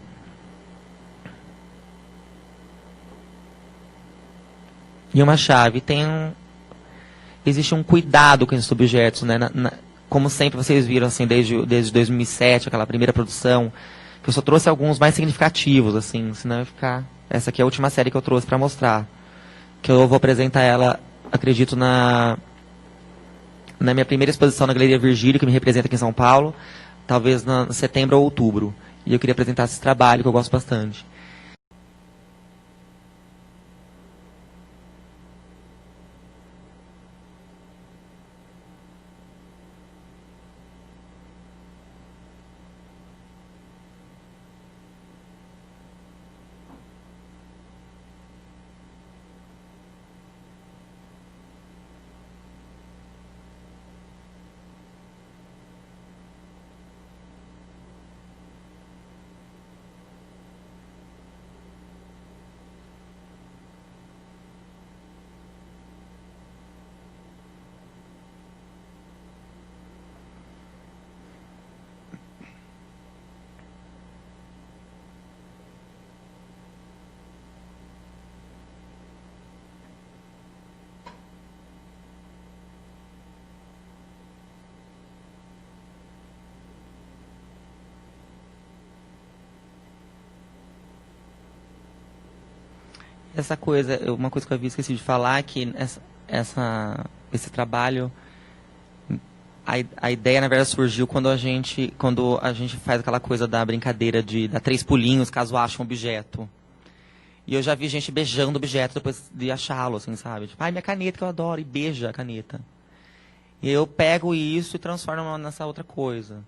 E uma chave. Existe um cuidado com esses objetos, né? Como sempre vocês viram, assim, desde 2007, aquela primeira produção, que eu só trouxe alguns mais significativos, assim, senão eu ia ficar... Essa aqui é a última série que eu trouxe para mostrar. Que eu vou apresentar ela, acredito, na minha primeira exposição na Galeria Virgílio, que me representa aqui em São Paulo, talvez em setembro ou outubro. E eu queria apresentar esse trabalho, que eu gosto bastante. Uma coisa que eu havia esquecido de falar é que esse trabalho, a ideia na verdade surgiu quando a gente faz aquela coisa da brincadeira de dar 3 pulinhos caso ache um objeto. E eu já vi gente beijando o objeto depois de achá-lo, assim, sabe? Tipo, ai, minha caneta que eu adoro, e beija a caneta. E eu pego isso e transformo nessa outra coisa.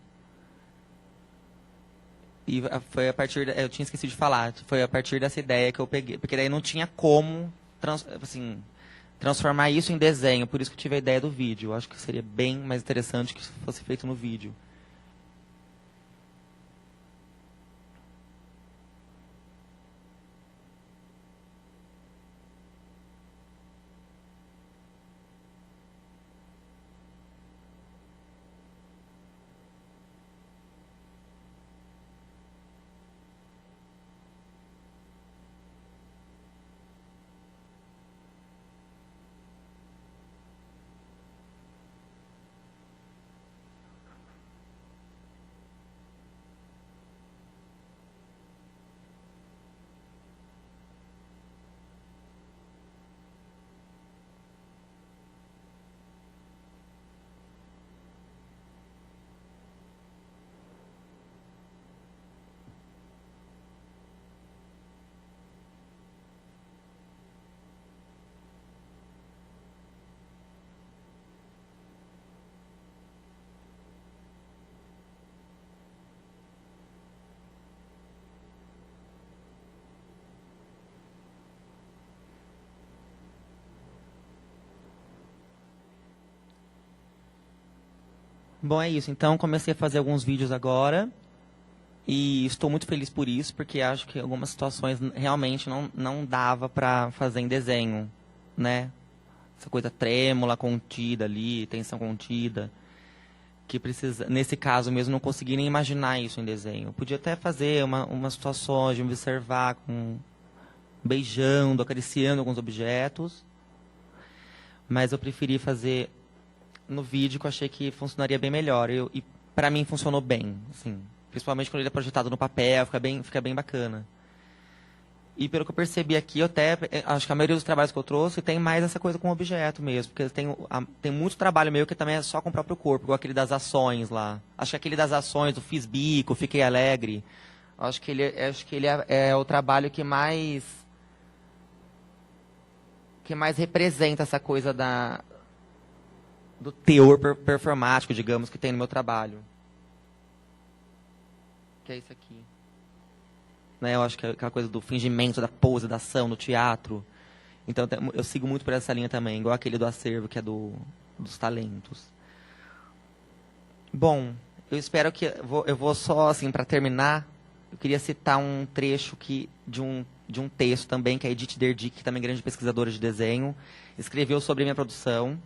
E foi a partir, eu tinha esquecido de falar, foi a partir dessa ideia que eu peguei, porque daí não tinha como transformar isso em desenho, por isso que eu tive a ideia do vídeo. Eu acho que seria bem mais interessante que isso fosse feito no vídeo. Bom, é isso. Então, comecei a fazer alguns vídeos agora. E estou muito feliz por isso, porque acho que algumas situações realmente não dava para fazer em desenho, né? Essa coisa trêmula, contida ali, tensão contida. Que precisa, nesse caso mesmo, não consegui nem imaginar isso em desenho. Eu podia até fazer umas situações de observar, beijando, acariciando alguns objetos. Mas eu preferi fazer no vídeo, que eu achei que funcionaria bem melhor. E para mim funcionou bem, assim. Principalmente quando ele é projetado no papel, fica bem bacana. E pelo que eu percebi aqui, eu até acho que a maioria dos trabalhos que eu trouxe tem mais essa coisa com objeto mesmo. Porque tem muito trabalho meu que também é só com o próprio corpo, igual aquele das ações lá. Acho que aquele das ações, do Fiz Bico, Fiquei Alegre. Acho que ele é o trabalho que mais representa essa coisa do teor performático, digamos, que tem no meu trabalho. Que é isso aqui. Né, eu acho que é aquela coisa do fingimento, da pose, da ação, do teatro. Então eu sigo muito por essa linha também, igual aquele do acervo, que é dos talentos. Bom, eu espero que... Eu vou só, assim, para terminar, eu queria citar um trecho de um texto também, que a Edith Derdick, que também é grande pesquisadora de desenho, escreveu sobre a minha produção,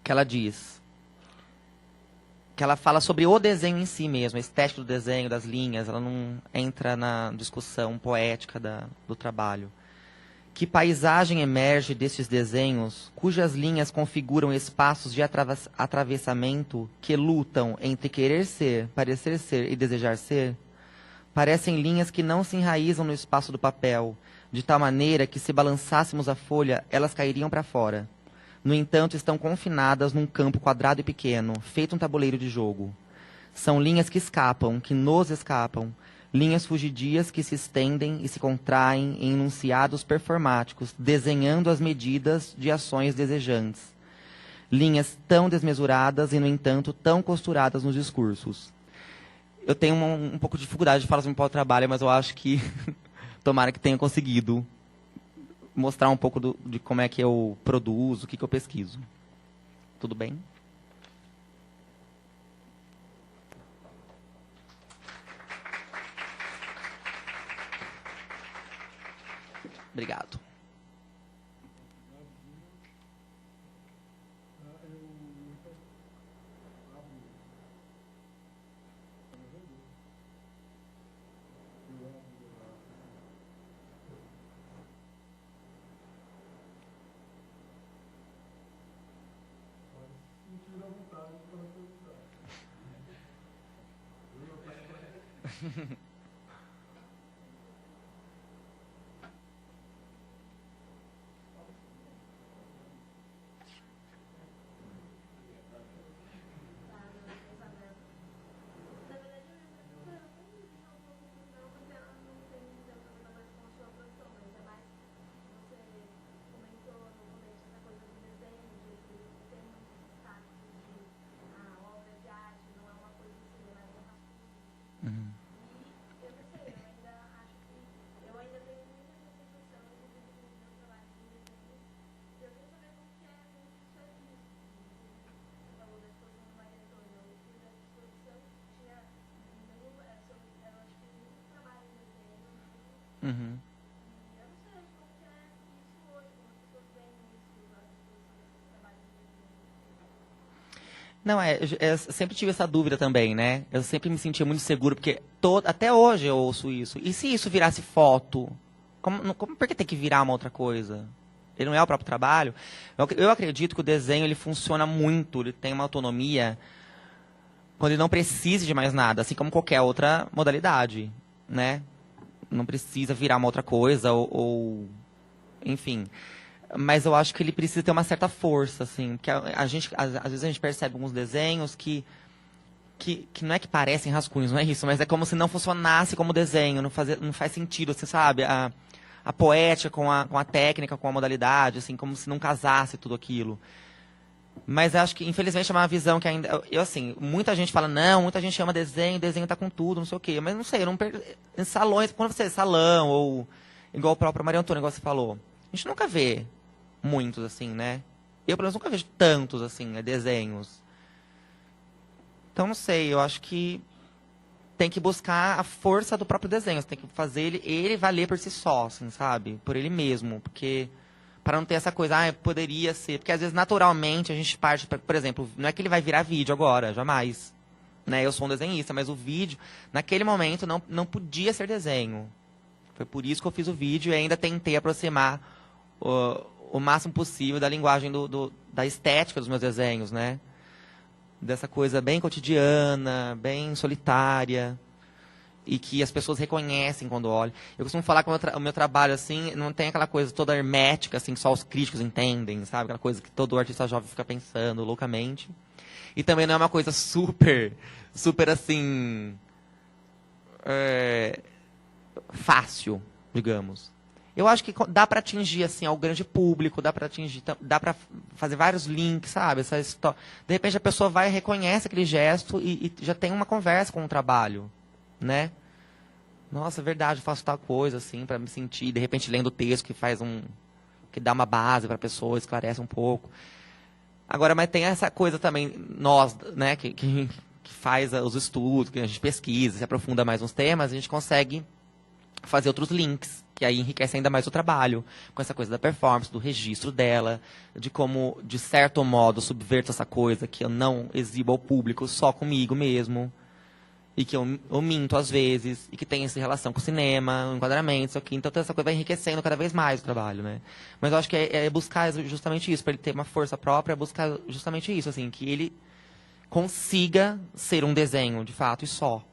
que ela diz... que ela fala sobre o desenho em si mesmo, a estética do desenho, das linhas, ela não entra na discussão poética do trabalho. Que paisagem emerge destes desenhos, cujas linhas configuram espaços de atravessamento que lutam entre querer ser, parecer ser e desejar ser? Parecem linhas que não se enraizam no espaço do papel, de tal maneira que, se balançássemos a folha, elas cairiam para fora. No entanto, estão confinadas num campo quadrado e pequeno, feito um tabuleiro de jogo. São linhas que escapam, que nos escapam. Linhas fugidias que se estendem e se contraem em enunciados performáticos, desenhando as medidas de ações desejantes. Linhas tão desmesuradas e, no entanto, tão costuradas nos discursos. Eu tenho um pouco de dificuldade de falar sobre o trabalho, mas eu acho que tomara que tenha conseguido mostrar um pouco de como é que eu produzo, o que eu pesquiso. Tudo bem? Obrigado. Uhum. Não, eu sempre tive essa dúvida também, né? Eu sempre me sentia muito seguro, porque até hoje eu ouço isso. E se isso virasse foto? Por que tem que virar uma outra coisa? Ele não é o próprio trabalho? Eu acredito que o desenho ele funciona muito, ele tem uma autonomia quando ele não precisa de mais nada, assim como qualquer outra modalidade, né? Não precisa virar uma outra coisa, enfim... Mas eu acho que ele precisa ter uma certa força, assim. Porque às vezes a gente percebe alguns desenhos que não é que parecem rascunhos, não é isso, mas é como se não funcionasse como desenho, não faz sentido, assim, sabe? A poética com a técnica, com a modalidade, assim, como se não casasse tudo aquilo. Mas eu acho que, infelizmente, é uma visão que ainda... assim, muita gente fala, não, muita gente ama desenho, desenho tá com tudo, não sei o quê. Mas não sei, em salões, quando você é salão, ou igual o próprio Maria Antônia, igual você falou, a gente nunca vê muitos, assim, né? Eu, pelo menos, nunca vejo tantos, assim, desenhos. Então, não sei, eu acho que tem que buscar a força do próprio desenho. Você tem que fazer ele valer por si só, assim, sabe? Por ele mesmo. Porque, para não ter essa coisa, poderia ser. Porque, às vezes, naturalmente, a gente parte, por exemplo, não é que ele vai virar vídeo agora, jamais. Né? Eu sou um desenhista, mas o vídeo, naquele momento, não podia ser desenho. Foi por isso que eu fiz o vídeo e ainda tentei aproximar o máximo possível da linguagem da estética dos meus desenhos, né? Dessa coisa bem cotidiana, bem solitária. e que as pessoas reconhecem quando olham. Eu costumo falar que o meu trabalho, assim, não tem aquela coisa toda hermética, assim, que só os críticos entendem, sabe? Aquela coisa que todo artista jovem fica pensando loucamente. E também não é uma coisa super, super, assim, fácil, digamos. Eu acho que dá para atingir, assim, ao grande público, dá para fazer vários links, sabe? Essa história. De repente a pessoa vai e reconhece aquele gesto e já tem uma conversa com o trabalho. Né? Nossa, é verdade, eu faço tal coisa, assim, para me sentir, de repente lendo o texto que dá uma base para a pessoa, esclarece um pouco. Agora, mas tem essa coisa também, nós, né, que faz os estudos, que a gente pesquisa, se aprofunda mais nos temas, a gente consegue fazer outros links, que aí enriquece ainda mais o trabalho, com essa coisa da performance, do registro dela, de como, de certo modo, subverto essa coisa que eu não exibo ao público só comigo mesmo, e que eu minto às vezes, e que tem essa relação com o cinema, o enquadramento, isso aqui. Então, toda essa coisa vai enriquecendo cada vez mais o trabalho, né? Mas eu acho que é buscar justamente isso, para ele ter uma força própria, é buscar justamente isso, assim, que ele consiga ser um desenho, de fato, e só.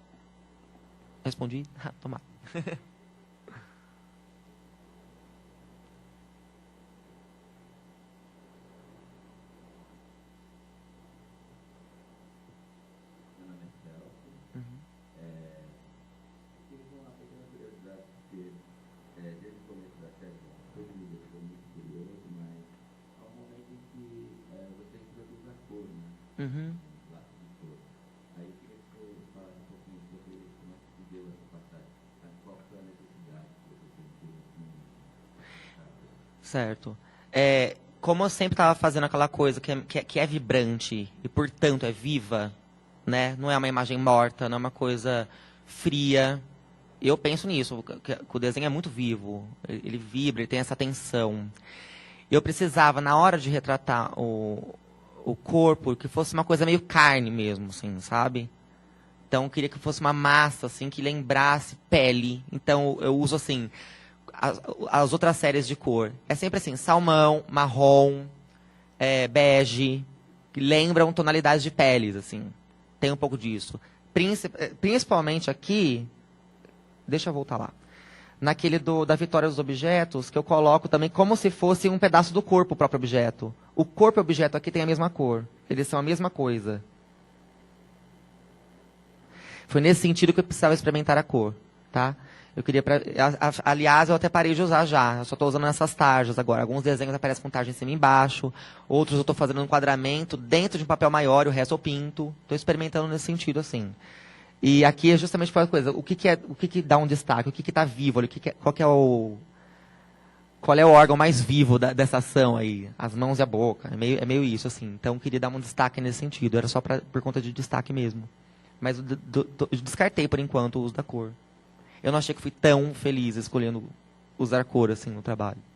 Respondi? Tomara. Uhum. Aí eu queria que você falasse um pouquinho sobre como é que se deu essa passagem, qual foi a necessidade que você sentiu nesse momento. Certo. Como eu sempre estava fazendo aquela coisa que é vibrante e, portanto, é viva, né? Não é uma imagem morta, não é uma coisa fria. Eu penso nisso, que o desenho é muito vivo, ele vibra, ele tem essa tensão. Eu precisava, na hora de retratar o corpo, que fosse uma coisa meio carne mesmo, assim, sabe? Então, eu queria que fosse uma massa, assim, que lembrasse pele. Então, eu uso, assim, as outras séries de cor. É sempre assim, salmão, marrom, bege, que lembram tonalidades de peles, assim. Tem um pouco disso. Principalmente aqui, deixa eu voltar lá. Naquele da Vitória dos Objetos, que eu coloco também como se fosse um pedaço do corpo, o próprio objeto. O corpo e o objeto aqui tem a mesma cor. Eles são a mesma coisa. Foi nesse sentido que eu precisava experimentar a cor, tá? Eu queria, aliás, eu até parei de usar já. Eu só estou usando essas tarjas agora. Alguns desenhos aparecem com tarja em cima e embaixo. Outros eu estou fazendo um enquadramento dentro de um papel maior e o resto eu pinto. Estou experimentando nesse sentido, assim. E aqui é justamente aquela coisa, o que dá um destaque, o que está vivo, qual é o órgão mais vivo dessa ação aí, as mãos e a boca, é meio isso, assim. Então, eu queria dar um destaque nesse sentido, era só por conta de destaque mesmo. Mas eu descartei, por enquanto, o uso da cor. Eu não achei que fui tão feliz escolhendo usar cor, assim, no trabalho.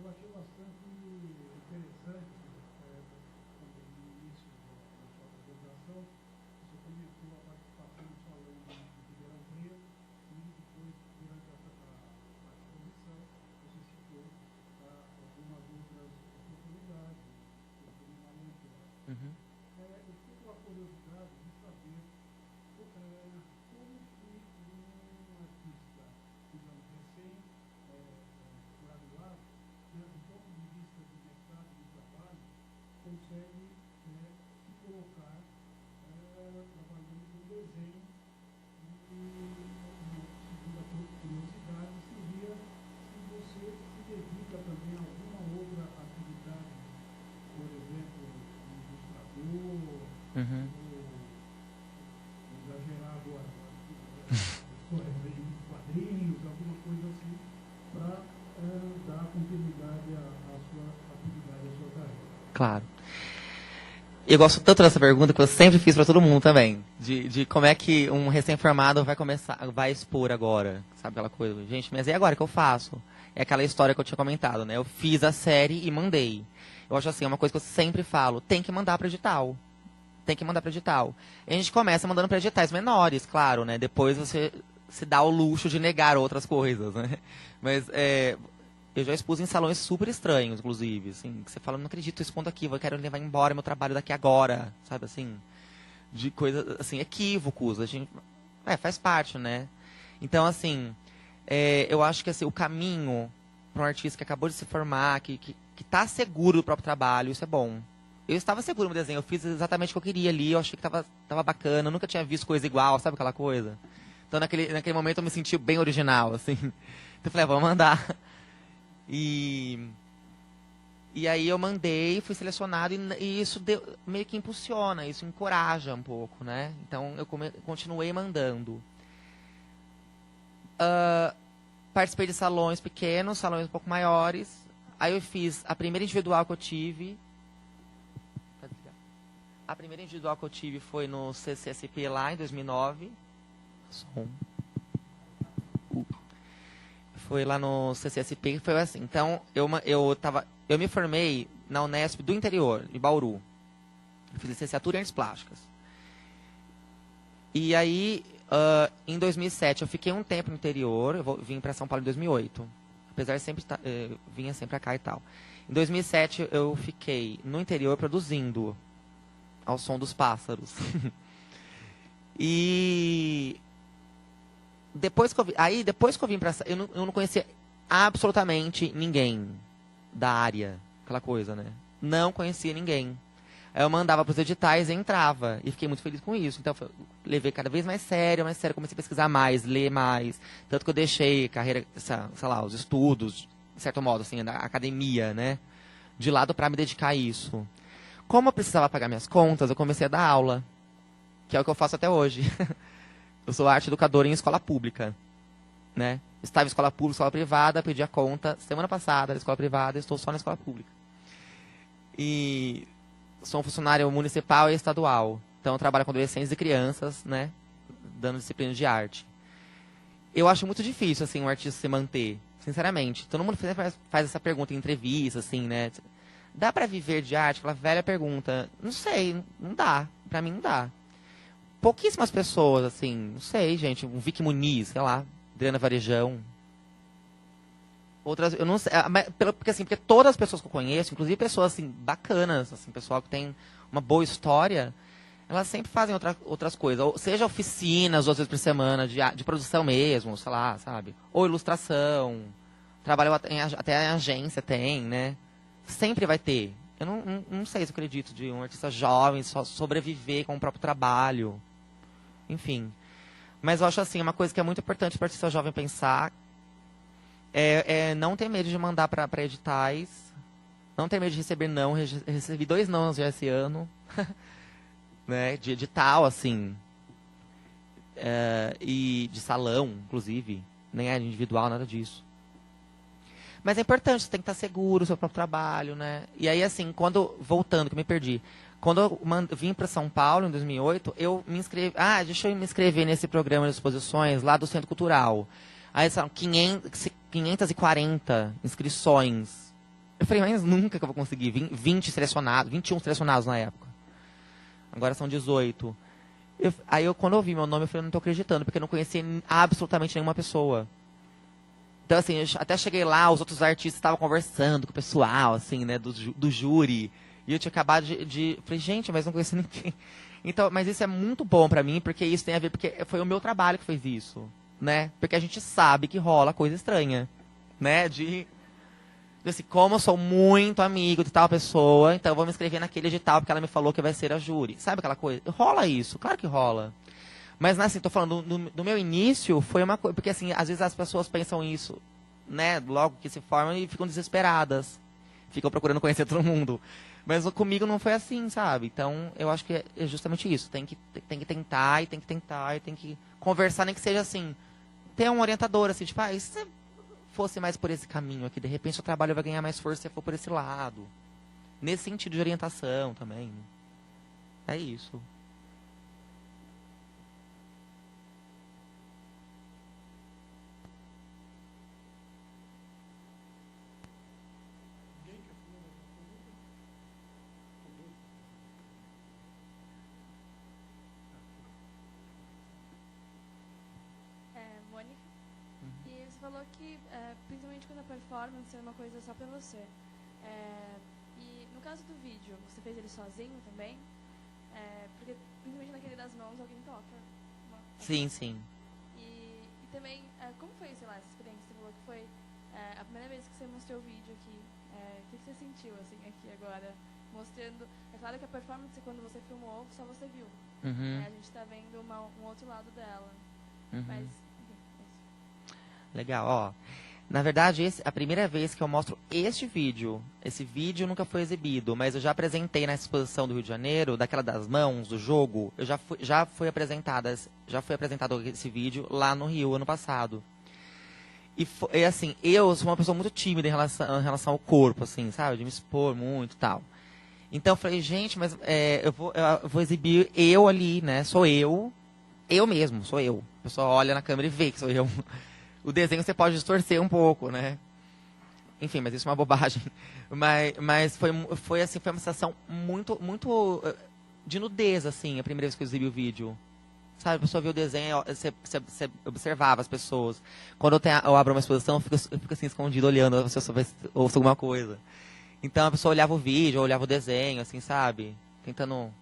Eu achei bastante interessante, no início da sua apresentação, você comentou a participação do Salão de Ribeirão Preto e depois, durante a exposição, você citou algumas outras oportunidades, minimamente. Eu fiquei com a curiosidade de saber como que um artista, digamos, graduado, do ponto de vista do mercado de trabalho, consegue se colocar trabalhando com desenho e, segundo a curiosidade, seria se você se dedica também a alguma outra atividade, por exemplo, ilustrador, ou exagerado quadrinhos, alguma coisa assim, para dar continuidade à sua atividade, à sua carreira. Claro. Eu gosto tanto dessa pergunta que eu sempre fiz para todo mundo também. De como é que um recém-formado vai expor agora. Sabe aquela coisa? Gente, mas e agora que eu faço? É aquela história que eu tinha comentado, né? Eu fiz a série e mandei. Eu acho assim, é uma coisa que eu sempre falo. Tem que mandar para edital. tem que mandar para edital. E a gente começa mandando para editais menores, claro, né? Depois você se dá o luxo de negar outras coisas, né? Mas eu já expus em salões super estranhos, inclusive, assim, que você fala, não acredito, eu expondo aqui, eu quero levar embora meu trabalho daqui agora, sabe, assim, de coisas, assim, equívocos, a gente, faz parte, né? Então, assim, eu acho que assim, o caminho para um artista que acabou de se formar, que tá seguro do próprio trabalho, isso é bom. Eu estava seguro no desenho, eu fiz exatamente o que eu queria ali, eu achei que tava bacana, eu nunca tinha visto coisa igual, sabe aquela coisa? Então, naquele momento, eu me senti bem original, assim. Então, eu falei, vamos mandar. E aí eu mandei, fui selecionado, e isso meio que impulsiona, isso encoraja um pouco, né? Então, eu continuei mandando. Participei de salões pequenos, salões um pouco maiores. Aí eu fiz a primeira individual que eu tive. A primeira individual que eu tive foi no CCSP lá em 2009. Foi lá no CCSP, foi assim. Então, eu me formei na Unesp do interior, de Bauru. Eu fiz licenciatura em artes plásticas. E aí, em 2007, eu fiquei um tempo no interior, vim para São Paulo em 2008. Apesar de sempre vinha sempre pra cá e tal. Em 2007, eu fiquei no interior produzindo ao som dos pássaros. E depois que eu vim pra... Eu não conhecia absolutamente ninguém da área, aquela coisa, né? Não conhecia ninguém. Aí eu mandava pros editais e entrava. E fiquei muito feliz com isso. Então, levei cada vez mais sério, comecei a pesquisar mais, ler mais. Tanto que eu deixei carreira, sei lá, os estudos, de certo modo, assim, da academia, né? De lado para me dedicar a isso. Como eu precisava pagar minhas contas, eu comecei a dar aula. Que é o que eu faço até hoje. Eu sou arte educador em escola pública, né? Estava em escola pública, escola privada, pedi a conta semana passada da escola privada, estou só na escola pública. E sou um funcionário municipal e estadual. Então, eu trabalho com adolescentes e crianças, né? Dando disciplina de arte. Eu acho muito difícil, assim, um artista se manter, sinceramente. Todo mundo faz essa pergunta em entrevista, assim, né? Dá pra viver de arte? Aquela velha pergunta. Não sei, não dá. Pra mim, não dá. Pouquíssimas pessoas, assim, não sei, gente. Um Vicky Muniz, sei lá, Adriana Varejão. Outras, eu não sei, porque todas as pessoas que eu conheço, inclusive pessoas assim bacanas, assim, pessoal que tem uma boa história, elas sempre fazem outras coisas, ou seja, oficinas 2 vezes por semana de produção mesmo, sei lá, sabe? Ou ilustração, trabalho até em agência tem, né? Sempre vai ter. Eu não sei se eu acredito de um artista jovem só sobreviver com o próprio trabalho. Enfim. Mas eu acho assim, uma coisa que é muito importante para o artista jovem pensar é não ter medo de mandar para editais, não ter medo de receber não. Recebi 2 nãos já esse ano, né, de edital, assim, e de salão, inclusive, nem é individual, nada disso. Mas é importante, você tem que estar seguro do seu próprio trabalho, né? E aí, assim, voltando, que eu me perdi, quando eu vim para São Paulo, em 2008, eu me inscrevi... deixa eu me inscrever nesse programa de exposições lá do Centro Cultural. Aí são 540 inscrições. Eu falei, mas nunca que eu vou conseguir. 20 selecionados, 21 selecionados na época. Agora são 18. Quando eu vi meu nome, eu falei, não estou acreditando, porque eu não conhecia absolutamente nenhuma pessoa. Então, assim, eu até cheguei lá, os outros artistas estavam conversando com o pessoal, assim, né, do júri. E eu tinha acabado falei, gente, mas não conheço ninguém. Então, mas isso é muito bom pra mim, porque isso tem a ver, porque foi o meu trabalho que fez isso, né? Porque a gente sabe que rola coisa estranha, né? Assim, como eu sou muito amigo de tal pessoa, então eu vou me inscrever naquele edital porque ela me falou que vai ser a júri. Sabe aquela coisa? Rola isso, claro que rola. Mas, assim, tô falando, do meu início, foi uma coisa... Porque, assim, às vezes as pessoas pensam isso, né? Logo que se formam e ficam desesperadas. Ficam procurando conhecer todo mundo. Mas comigo não foi assim, sabe? Então, eu acho que é justamente isso. Tem que tentar, e tem que tentar, e tem que conversar, nem que seja assim... Ter um orientador, assim, tipo, e se você fosse mais por esse caminho aqui, de repente o trabalho vai ganhar mais força se for por esse lado. Nesse sentido de orientação também. É isso. falou que, principalmente quando a performance é uma coisa só pra você. E no caso do vídeo, você fez ele sozinho também? Porque, principalmente naquele das mãos, alguém toca. Sim, sim. E também, como foi, sei lá, essa experiência? Você falou que foi a primeira vez que você mostrou o vídeo aqui. O que você sentiu, assim, aqui agora? Mostrando... É claro que a performance, quando você filmou, só você viu. Uhum. A gente tá vendo um outro lado dela. Uhum. Mas, enfim, é isso. Legal, ó. Na verdade, a primeira vez que eu mostro esse vídeo nunca foi exibido, mas eu já apresentei na exposição do Rio de Janeiro, daquela das mãos, do jogo, já foi apresentado esse vídeo lá no Rio, ano passado. E assim, eu sou uma pessoa muito tímida em relação ao corpo, assim, sabe? De me expor muito e tal. Então eu falei, gente, mas eu vou exibir eu ali, né? Sou eu mesmo, sou eu. A pessoa olha na câmera e vê que sou eu. O desenho você pode distorcer um pouco, né? Enfim, mas isso é uma bobagem. Mas foi assim, foi uma sensação muito de nudez, assim, a primeira vez que eu exibi o vídeo. Sabe, a pessoa viu o desenho, você observava as pessoas. Quando eu abro uma exposição, eu fico assim, escondido, olhando se eu ouço alguma coisa. Então a pessoa olhava o vídeo, olhava o desenho, assim, sabe? Tentando...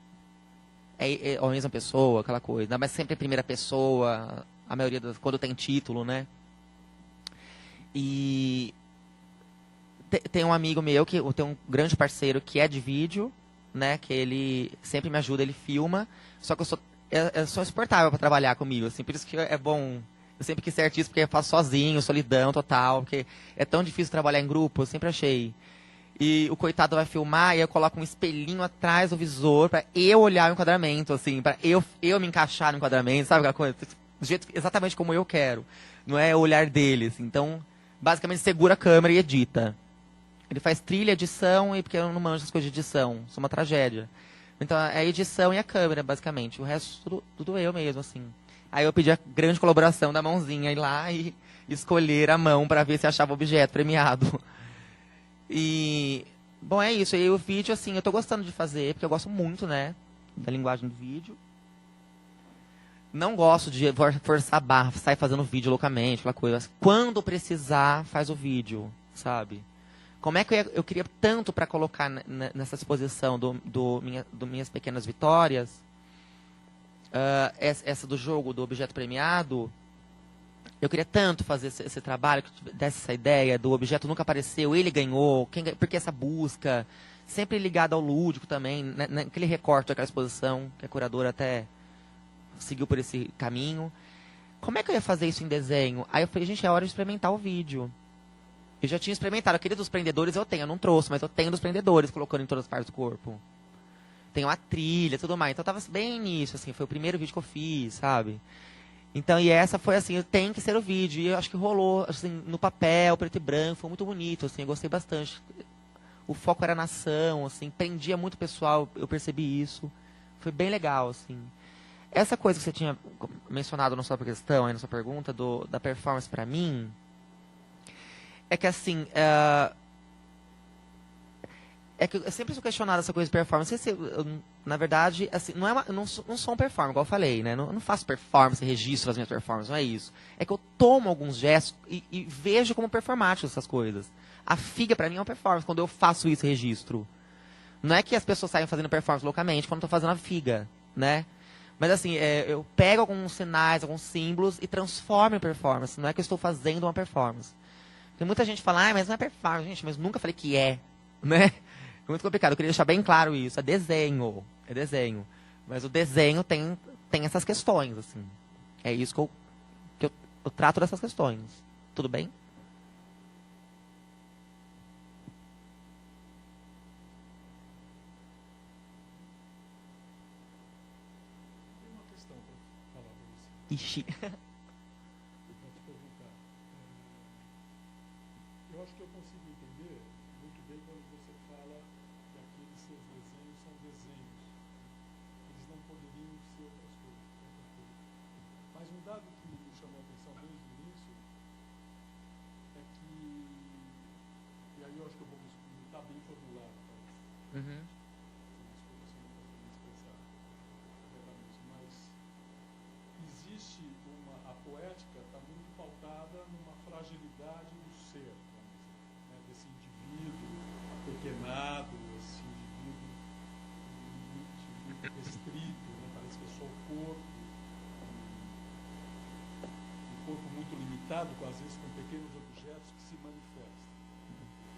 É a mesma pessoa, aquela coisa. Mas sempre em primeira pessoa, a maioria quando tem título, né? E tem um amigo meu, tem um grande parceiro que é de vídeo, né? Que ele sempre me ajuda, ele filma. Só que eu sou insuportável para trabalhar comigo, assim. Por isso que é bom... Eu sempre quis ser artista porque eu faço sozinho, solidão total. Porque é tão difícil trabalhar em grupo, eu sempre achei. E o coitado vai filmar e eu coloco um espelhinho atrás do visor para eu olhar o enquadramento, assim. Para eu me encaixar no enquadramento, sabe aquela coisa? Do jeito exatamente como eu quero. Não é o olhar dele, assim. Então... basicamente segura a câmera e edita. Ele faz trilha, edição, e porque eu não manjo as coisas de edição. Sou uma tragédia. Então é a edição e a câmera, basicamente. O resto, tudo eu mesmo, assim. Aí eu pedi a grande colaboração da mãozinha, ir lá e escolher a mão para ver se achava o objeto premiado. E, bom, é isso. E o vídeo, assim, eu tô gostando de fazer, porque eu gosto muito, né, da linguagem do vídeo. Não gosto de forçar a barra, sair fazendo vídeo loucamente, aquela coisa. Quando precisar, faz o vídeo, sabe? Como é que eu queria tanto para colocar nessa exposição do Minhas Pequenas Vitórias, essa do jogo, do objeto premiado, eu queria tanto fazer esse trabalho, que desse essa ideia do objeto nunca apareceu, ele ganhou, porque essa busca, sempre ligada ao lúdico também, naquele recorte daquela exposição, que a curadora até... seguiu por esse caminho. Como é que eu ia fazer isso em desenho? Aí eu falei, gente, é hora de experimentar o vídeo. Eu já tinha experimentado. Aquele dos prendedores eu tenho, eu não trouxe, mas eu tenho dos prendedores, colocando em todas as partes do corpo. Tenho a trilha, tudo mais. Então eu tava bem nisso, assim, foi o primeiro vídeo que eu fiz, sabe? Então, e essa foi assim, tem que ser o vídeo. E eu acho que rolou, assim, no papel, preto e branco, foi muito bonito, assim, eu gostei bastante. O foco era na ação, assim, prendia muito o pessoal, eu percebi isso. Foi bem legal, assim. Essa coisa que você tinha mencionado na sua questão, aí na sua pergunta, da performance pra mim, é que assim, é que eu sempre sou questionado essa coisa de performance. Na verdade, assim, não sou um performer, igual eu falei, né? Não faço performance, registro as minhas performances, não é isso. É que eu tomo alguns gestos e vejo como performáticos essas coisas. A figa pra mim é uma performance, quando eu faço isso, registro. Não é que as pessoas saiam fazendo performance loucamente quando eu tô fazendo a figa, né? Mas assim, eu pego alguns sinais, alguns símbolos e transformo em performance. Não é que eu estou fazendo uma performance. Tem muita gente que fala, mas não é performance, gente, mas nunca falei que é, né? É muito complicado, eu queria deixar bem claro isso. É desenho. Mas o desenho tem essas questões, assim. É isso que eu trato dessas questões. Tudo bem? Tem uma questão para falar para você. Ixi. Eu vou te perguntar. Eu acho que eu consigo entender muito bem quando você fala que aqueles seus desenhos são desenhos. Eles não poderiam ser outras coisas. Mas um dado que me chamou a atenção desde o início é que, e aí eu acho que eu vou estar bem formulado, talvez. Uhum. Mas existe a poética está muito pautada numa fragilidade fragilidade do ser, vamos dizer, né, desse indivíduo apequenado, esse indivíduo restrito, né, parece que é só o corpo, um corpo muito limitado, às vezes com pequenos objetos que se manifestam.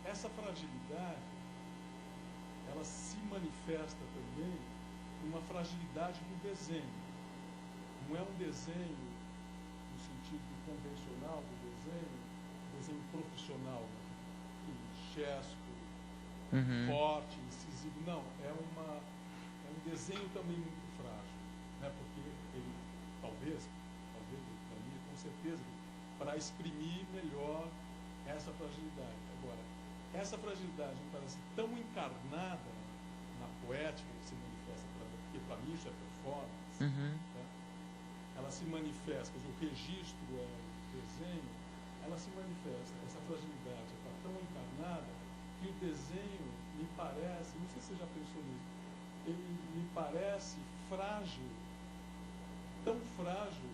Essa fragilidade, ela se manifesta também numa fragilidade do desenho. Não é um desenho no sentido convencional do desenho profissional, né? Gesto, forte, incisivo. Não, é um desenho também muito frágil, né? Porque ele, talvez, com certeza, para exprimir melhor essa fragilidade. Agora, essa fragilidade me parece tão encarnada na poética que se manifesta, porque para mim isso é performance, né? Ela se manifesta, o registro, o desenho, ela se manifesta, essa fragilidade está tão encarnada que o desenho me parece, não sei se você já pensou nisso, ele me parece frágil, tão frágil,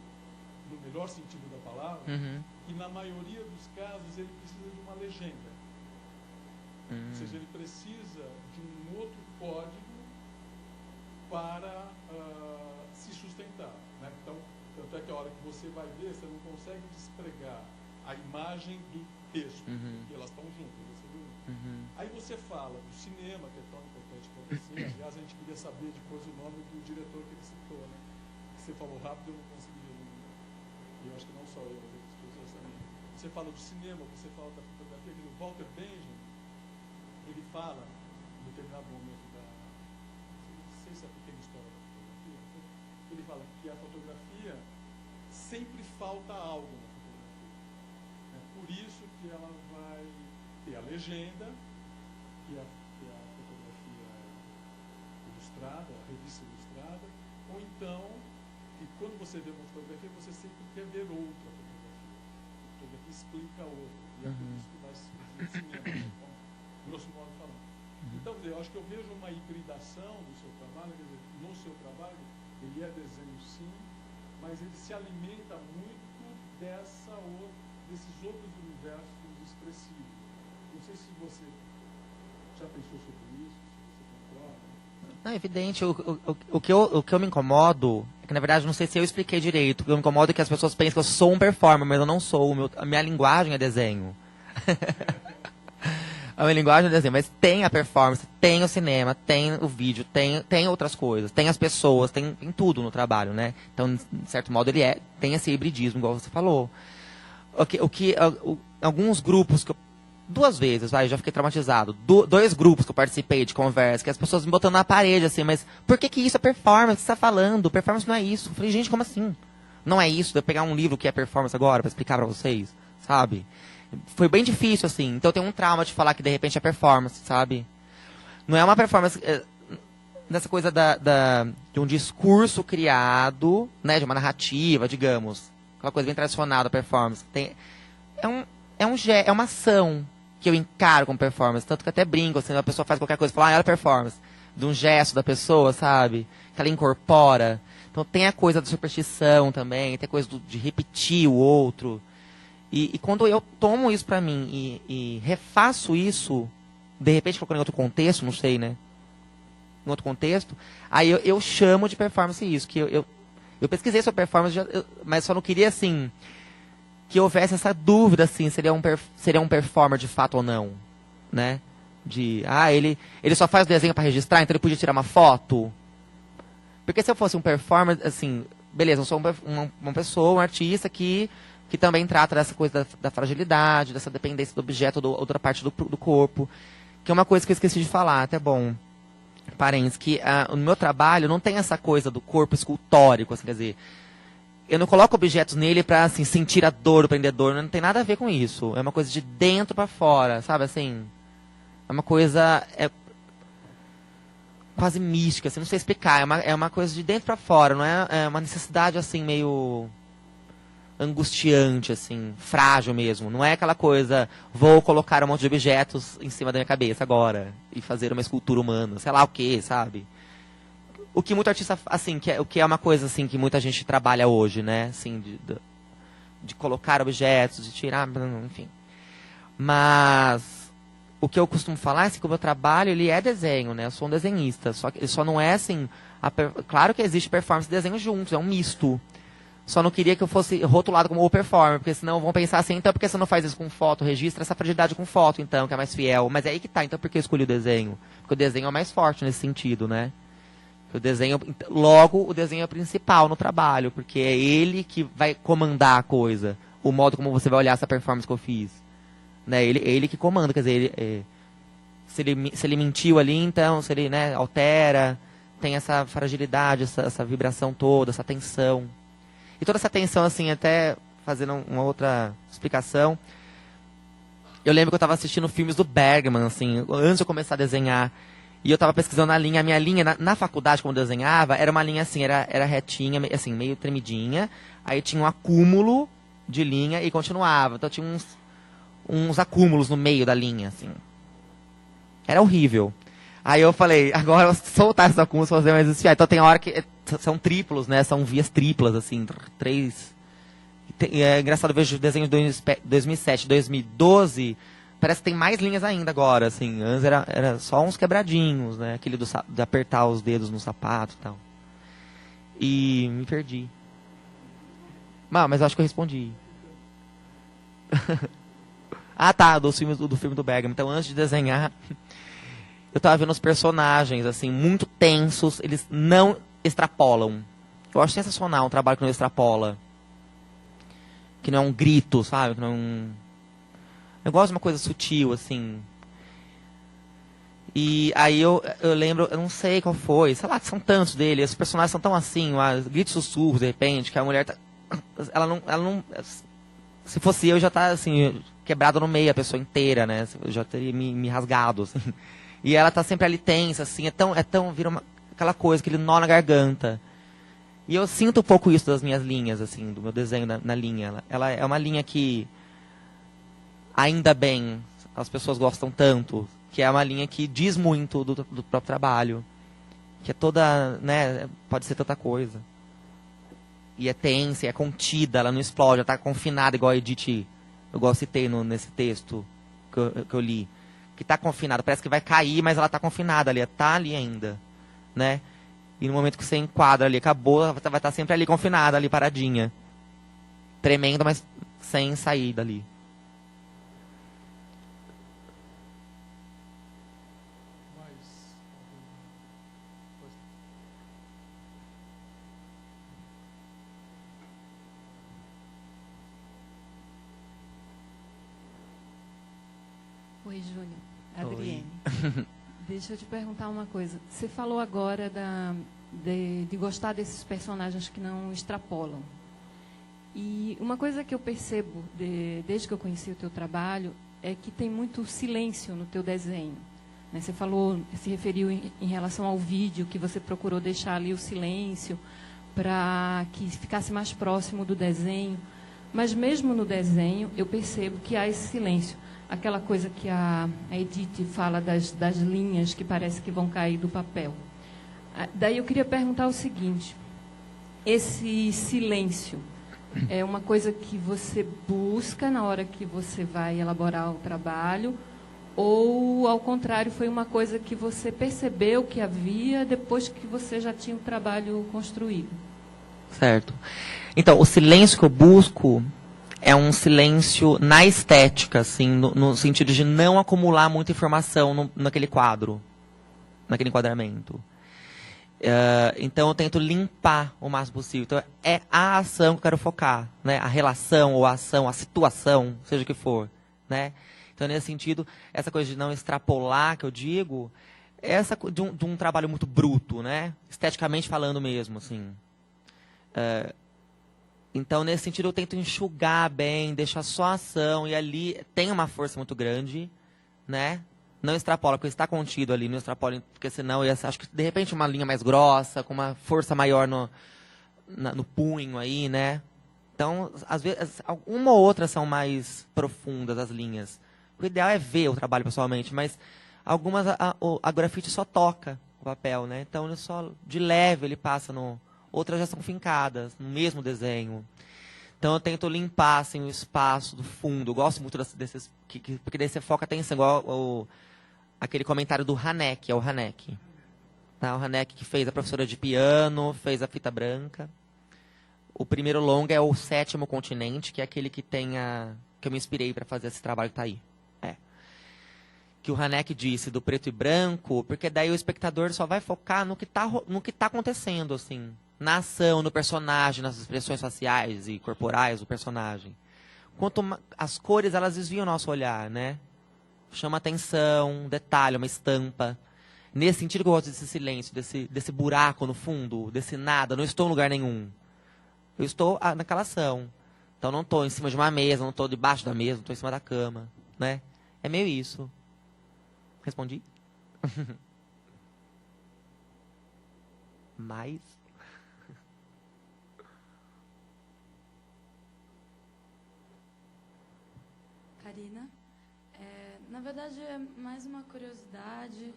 no melhor sentido da palavra, que na maioria dos casos ele precisa de uma legenda. Ou seja, ele precisa de um outro código para se sustentar, né? Então, tanto é que a hora que você vai ver, você não consegue despregar a imagem do texto, porque elas estão juntas, você viu? Aí você fala do cinema, que é tão importante para você. Aliás, a gente queria saber depois o nome do diretor que ele citou, né? Você falou rápido, eu não consegui ver. E eu acho que não só eu, mas outras pessoas também. Você fala do cinema, você fala da fotografia, que o Walter Benjamin, ele fala, em determinado momento não sei se é a pequena história da fotografia, ele fala que a fotografia sempre falta algo na fotografia. É por isso que ela vai ter a legenda, que é a fotografia ilustrada, a revista ilustrada, ou então, e quando você vê uma fotografia, você sempre quer ver outra fotografia. A fotografia explica outra. E é por isso que vai surgir o cinema, grosso modo falando. Então, eu acho que eu vejo uma hibridação do seu trabalho, quer dizer, no seu trabalho, ele é desenho sim, mas ele se alimenta muito desses outros universos expressivos. Não sei se você já pensou sobre isso, se você concorda. Não, é evidente. O que eu me incomodo é que, na verdade, não sei se eu expliquei direito. O que eu me incomodo é que as pessoas pensam que eu sou um performer, mas eu não sou. A minha linguagem é desenho. A minha linguagem é desenho, mas tem a performance, tem o cinema, tem o vídeo, tem outras coisas, tem as pessoas, tem tudo no trabalho, né? Então, de certo modo, tem esse hibridismo, igual você falou. Alguns grupos que eu, 2 vezes, eu já fiquei traumatizado. 2 grupos que eu participei de conversa, que as pessoas me botando na parede, assim, mas por que isso é performance? O que você está falando? Performance não é isso. Eu falei, gente, como assim? Não é isso? De eu pegar um livro que é performance agora para explicar para vocês, sabe? Foi bem difícil, assim. Então eu tenho um trauma de falar que de repente é performance, sabe? Não é uma performance nessa coisa de um discurso criado, né? De uma narrativa, digamos. Aquela coisa bem tradicional da performance. É uma ação que eu encaro como performance. Tanto que até brinco, assim, a pessoa faz qualquer coisa e fala, olha a performance. De um gesto da pessoa, sabe? Que ela incorpora. Então tem a coisa da superstição também, tem a coisa de repetir o outro. E quando eu tomo isso pra mim e refaço isso, de repente colocando em outro contexto, não sei, né? Em outro contexto, aí eu chamo de performance isso. Que eu pesquisei sobre performance, mas só não queria, assim, que houvesse essa dúvida, assim, seria um performer de fato ou não, né? Ele só faz o desenho pra registrar, então ele podia tirar uma foto. Porque se eu fosse um performer, assim, beleza, eu sou uma pessoa, um artista que também trata dessa coisa da fragilidade, dessa dependência do objeto ou outra parte do corpo, que é uma coisa que eu esqueci de falar, até bom, parênteses, que no meu trabalho não tem essa coisa do corpo escultórico, assim, quer dizer, eu não coloco objetos nele para assim, sentir a dor do prendedor, não tem nada a ver com isso, é uma coisa de dentro para fora, sabe, assim, é uma coisa quase mística, assim, não sei explicar, é uma coisa de dentro para fora, não é uma necessidade, assim, meio angustiante, assim, frágil mesmo. Não é aquela coisa, vou colocar um monte de objetos em cima da minha cabeça agora e fazer uma escultura humana, sei lá o que, sabe? O que muito artista, assim, o que é uma coisa, assim, que muita gente trabalha hoje, né? Assim, de colocar objetos, de tirar, enfim. Mas o que eu costumo falar é que o meu trabalho, ele é desenho, né? Eu sou um desenhista, só que ele só não é assim... Claro que existe performance e desenho juntos, é um misto. Só não queria que eu fosse rotulado como o performer, porque senão vão pensar assim, então por que você não faz isso com foto? Registra essa fragilidade com foto, então, que é mais fiel. Mas é aí que tá, então por que eu escolhi o desenho? Porque o desenho é o mais forte nesse sentido, né? O desenho, logo, o desenho é o principal no trabalho, porque é ele que vai comandar a coisa. O modo como você vai olhar essa performance que eu fiz. Né? Ele que comanda, quer dizer, se ele mentiu ali, então, se ele, né, altera, tem essa fragilidade, essa vibração toda, essa tensão. E toda essa tensão, assim, até fazendo uma outra explicação, eu lembro que eu estava assistindo filmes do Bergman, assim, antes de eu começar a desenhar, e eu estava pesquisando a minha linha, na faculdade, como eu desenhava, era uma linha assim, era retinha, assim, meio tremidinha, aí tinha um acúmulo de linha e continuava, então tinha uns acúmulos no meio da linha, assim. Era horrível. Aí eu falei, agora eu vou soltar esses acúmulos, fazer mais esfiar. Então tem hora que são triplos, né? São vias triplas, assim, 3. É engraçado, eu vejo desenhos de 2007, 2012, parece que tem mais linhas ainda agora, assim. Antes era só uns quebradinhos, né? Aquele de apertar os dedos no sapato e tal. E me perdi. Mas eu acho que eu respondi. Ah, tá, do filme do Bergman. Então, antes de desenhar, eu tava vendo os personagens, assim, muito tensos. Eles não extrapolam. Eu acho sensacional um trabalho que não extrapola. Que não é um grito, sabe? Que não é um... Eu gosto de uma coisa sutil, assim. E aí eu lembro, eu não sei qual foi, sei lá, são tantos deles. Os personagens são tão assim, gritos sussurros, de repente, que a mulher tá... Ela não... Se fosse eu, já tá, assim, quebrado no meio, a pessoa inteira, né? Eu já teria me rasgado, assim. E ela tá sempre ali tensa, assim, vira aquela coisa, aquele nó na garganta. E eu sinto um pouco isso das minhas linhas, assim, do meu desenho na linha. Ela é uma linha que, ainda bem, as pessoas gostam tanto, que é uma linha que diz muito do próprio trabalho. Que é toda, né, pode ser tanta coisa. E é tensa, é contida, ela não explode, ela está confinada, igual a Edith, igual eu citei nesse texto que eu li. Que está confinada, parece que vai cair, mas ela está confinada ali, está ali ainda, né? E no momento que você enquadra ali, acabou, ela vai estar sempre ali confinada, ali paradinha. Tremendo, mas sem sair dali. Oi, Júnior. Adriene. Deixa eu te perguntar uma coisa. Você falou agora de gostar desses personagens que não extrapolam. E uma coisa que eu percebo, desde que eu conheci o teu trabalho, é que tem muito silêncio no teu desenho. Né? Você falou, se referiu em relação ao vídeo, que você procurou deixar ali o silêncio para que ficasse mais próximo do desenho. Mas mesmo no desenho, eu percebo que há esse silêncio. Aquela coisa que a Edith fala das linhas que parece que vão cair do papel. Daí eu queria perguntar o seguinte, esse silêncio é uma coisa que você busca na hora que você vai elaborar o trabalho, ou, ao contrário, foi uma coisa que você percebeu que havia depois que você já tinha o trabalho construído? Certo. Então, o silêncio que eu busco é um silêncio na estética, assim, no sentido de não acumular muita informação naquele quadro, naquele enquadramento. Então eu tento limpar o máximo possível. Então é a ação que eu quero focar, né? A relação ou a ação, a situação, seja o que for, né? Então nesse sentido, essa coisa de não extrapolar, que eu digo, é essa de um trabalho muito bruto, né? Esteticamente falando mesmo, assim. Então, nesse sentido, eu tento enxugar bem, deixar só a ação, e ali tem uma força muito grande, né? Não extrapola, porque está contido ali, não extrapola, porque senão ia ser, acho que, de repente, uma linha mais grossa, com uma força maior no punho aí, né? Então, às vezes, uma ou outra são mais profundas as linhas. O ideal é ver o trabalho pessoalmente, mas algumas, a grafite só toca o papel, né? Então, ele só, de leve, ele passa no... Outras já são fincadas, no mesmo desenho. Então eu tento limpar assim, o espaço do fundo. Eu gosto muito desses. Porque daí você foca a atenção, igual aquele comentário do Haneck, é o Haneck. Tá? O Haneck que fez a professora de piano, fez a fita branca. O primeiro longa é o Sétimo Continente, que é aquele que que eu me inspirei para fazer esse trabalho que está aí. Que o Haneck disse do preto e branco, porque daí o espectador só vai focar no que tá acontecendo, assim. Na ação, no personagem, nas expressões faciais e corporais do personagem. As cores, elas desviam o nosso olhar, né? Chama atenção, um detalhe, uma estampa. Nesse sentido que eu gosto desse silêncio, desse buraco no fundo, desse nada, não estou em lugar nenhum. Eu estou naquela ação. Então não estou em cima de uma mesa, não estou debaixo da mesa, não estou em cima da cama, né? É meio isso. Respondi? Mais? Karina, na verdade é mais uma curiosidade,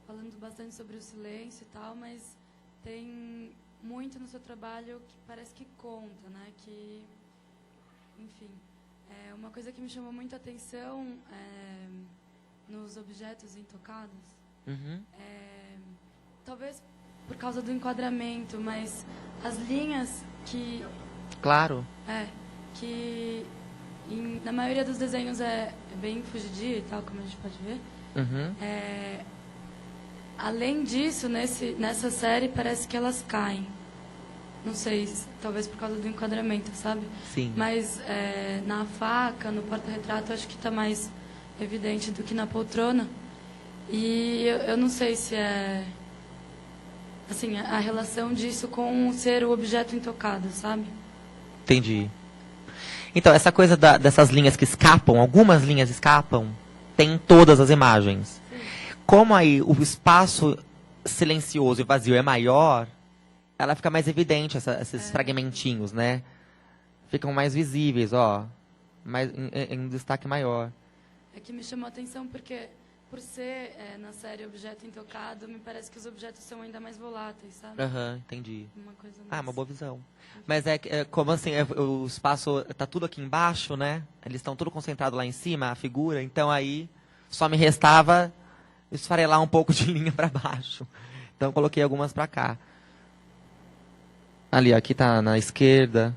falando bastante sobre o silêncio e tal, mas tem muito no seu trabalho que parece que conta, né? Que, enfim, uma coisa que me chamou muito a atenção nos objetos intocados, talvez por causa do enquadramento, mas as linhas que... Claro. Que na maioria dos desenhos é bem fugidia e tal, como a gente pode ver. Além disso, nessa série parece que elas caem. Não sei, talvez por causa do enquadramento, sabe? Sim. Mas na faca, no porta-retrato, acho que está mais evidente do que na poltrona. E eu não sei se é assim, a relação disso com ser o objeto intocado, sabe? Entendi. Então, essa coisa dessas linhas que escapam, algumas linhas escapam, tem em todas as imagens. Sim. Como aí o espaço silencioso e vazio é maior, ela fica mais evidente, esses fragmentinhos, né? Ficam mais visíveis, ó. Em destaque maior. É que me chamou a atenção porque, por ser na série Objeto Intocado, me parece que os objetos são ainda mais voláteis, sabe? Entendi. Uma coisa mais... Uma boa visão. Mas como assim, o espaço tá tudo aqui embaixo, né? Eles estão tudo concentrado lá em cima, a figura. Então aí só me restava esfarelar um pouco de linha para baixo. Então coloquei algumas para cá. Ali, aqui tá na esquerda.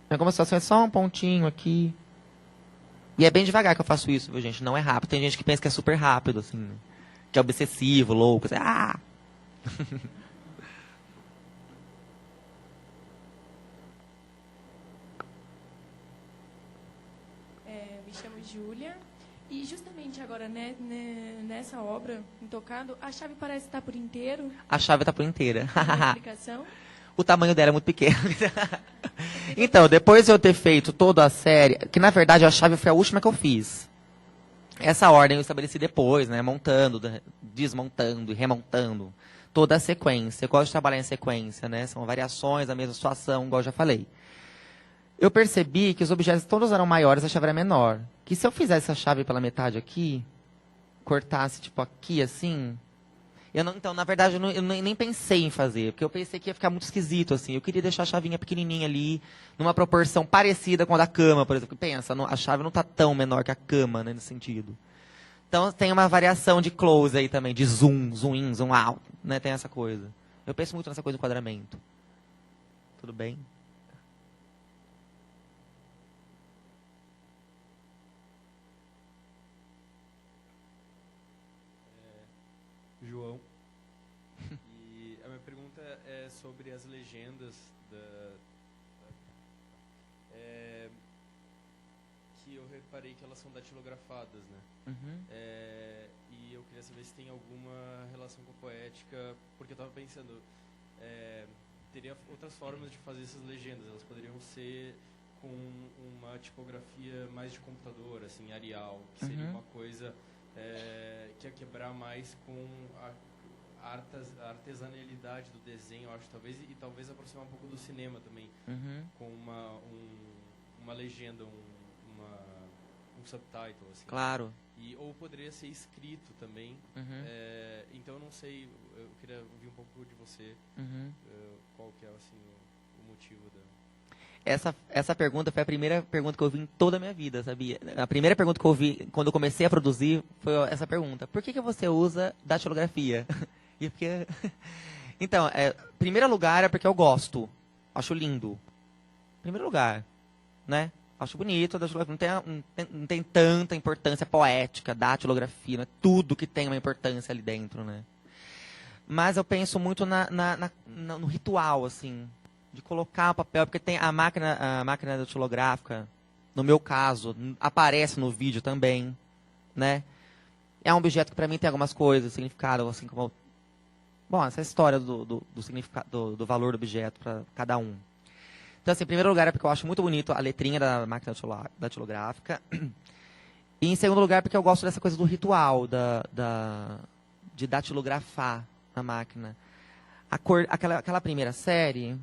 Em algumas situações é só um pontinho aqui. E é bem devagar que eu faço isso, viu, gente? Não é rápido. Tem gente que pensa que é super rápido, assim. Que é obsessivo, louco. Assim, Me chamo Júlia. E justamente agora, né, nessa obra, Intocado, a chave parece estar por inteiro. A chave tá por inteira. Na explicação. O tamanho dela é muito pequeno. Então, depois de eu ter feito toda a série, que na verdade a chave foi a última que eu fiz. Essa ordem eu estabeleci depois, né? Montando, desmontando e remontando. Toda a sequência. Eu gosto de trabalhar em sequência, né? São variações da mesma situação, igual eu já falei. Eu percebi que os objetos todos eram maiores, a chave era menor. Que se eu fizesse a chave pela metade aqui, cortasse tipo aqui assim... Então, na verdade, eu nem pensei em fazer, porque eu pensei que ia ficar muito esquisito, assim. Eu queria deixar a chavinha pequenininha ali, numa proporção parecida com a da cama, por exemplo. Pensa, a chave não está tão menor que a cama, né, nesse sentido. Então, tem uma variação de close aí também, de zoom, zoom in, zoom out, né, tem essa coisa. Eu penso muito nessa coisa do enquadramento. Tudo bem? João. E a minha pergunta é sobre as legendas que eu reparei que elas são datilografadas, né? E eu queria saber se tem alguma relação com poética, porque eu estava pensando, teria outras formas de fazer essas legendas, elas poderiam ser com uma tipografia mais de computador, assim, Arial, que seria uma coisa que ia quebrar mais com a artesanalidade do desenho, eu acho, talvez aproximar um pouco do cinema também, com uma legenda, um subtitle, assim. Claro. Ou poderia ser escrito também. Então eu não sei, eu queria ouvir um pouco de você, qual que é assim, o motivo da... Essa pergunta foi a primeira pergunta que eu ouvi em toda a minha vida, sabia? A primeira pergunta que eu ouvi quando eu comecei a produzir foi essa pergunta. Por que você usa datilografia? E porque... Então, em primeiro lugar é porque eu gosto. Acho lindo. Em primeiro lugar, né? Acho bonito, não tem tanta importância poética, datilografia, não é tudo que tem uma importância ali dentro, né? Mas eu penso muito no ritual, assim, de colocar o papel, porque tem a máquina datilográfica, no meu caso, aparece no vídeo também, né? É um objeto que para mim tem algumas coisas, significado, assim como... Bom, essa história do significado, do valor do objeto para cada um. Então, assim, em primeiro lugar é porque eu acho muito bonito a letrinha da máquina datilográfica. E em segundo lugar porque eu gosto dessa coisa do ritual, de datilografar na máquina. Aquela primeira série,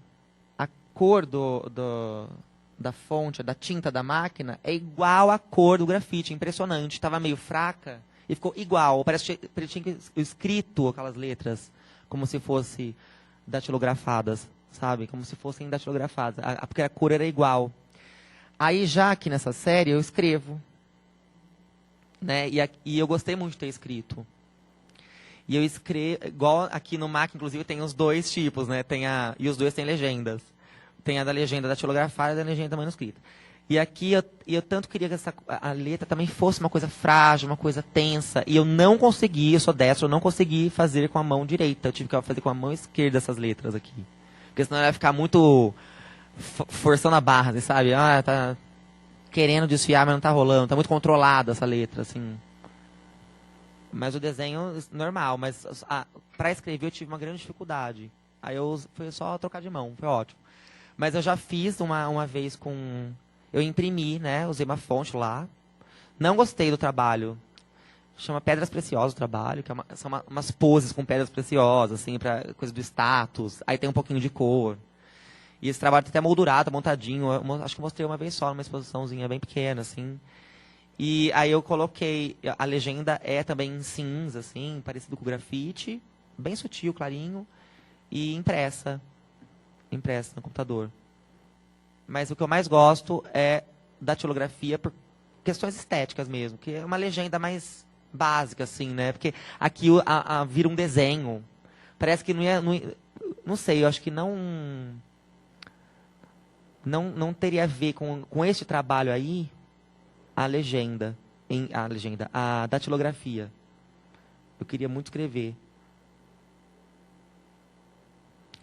a cor da fonte, da tinta da máquina, é igual à cor do grafite, impressionante. Estava meio fraca e ficou igual. Parece que tinha escrito aquelas letras como se fossem datilografadas. Sabe? Como se fossem datilografadas. Porque a cor era igual. Aí, já aqui nessa série, eu escrevo. Né? E eu gostei muito de ter escrito. E eu escrevo... Igual aqui no Mac, inclusive, tem os dois tipos, né? E os dois têm legendas. Tem a da legenda datilografada e a da legenda manuscrita. E aqui, eu tanto queria que a letra também fosse uma coisa frágil, uma coisa tensa. E eu não consegui, eu sou destro, eu não consegui fazer com a mão direita. Eu tive que fazer com a mão esquerda essas letras aqui. Porque senão ela vai ficar muito forçando a barra, sabe? Tá querendo desfiar, mas não tá rolando. Tá muito controlada essa letra, assim. Mas o desenho, normal. Mas para escrever eu tive uma grande dificuldade. Aí foi só trocar de mão, foi ótimo. Mas eu já fiz uma vez com... Eu imprimi, né? Usei uma fonte lá. Não gostei do trabalho. Chama Pedras Preciosas o trabalho, que são umas poses com pedras preciosas, assim, pra coisa do status. Aí tem um pouquinho de cor. E esse trabalho tá até moldurado, montadinho. Acho que eu mostrei uma vez só, numa exposiçãozinha bem pequena, assim. E aí eu coloquei... A legenda é também em cinza, assim, parecido com grafite. Bem sutil, clarinho. E impressa no computador. Mas o que eu mais gosto é datilografia por questões estéticas mesmo. Que é uma legenda mais... básica, assim, né? Porque aqui vira um desenho. Parece que não sei, eu acho que não teria a ver com este trabalho aí a datilografia. Eu queria muito escrever.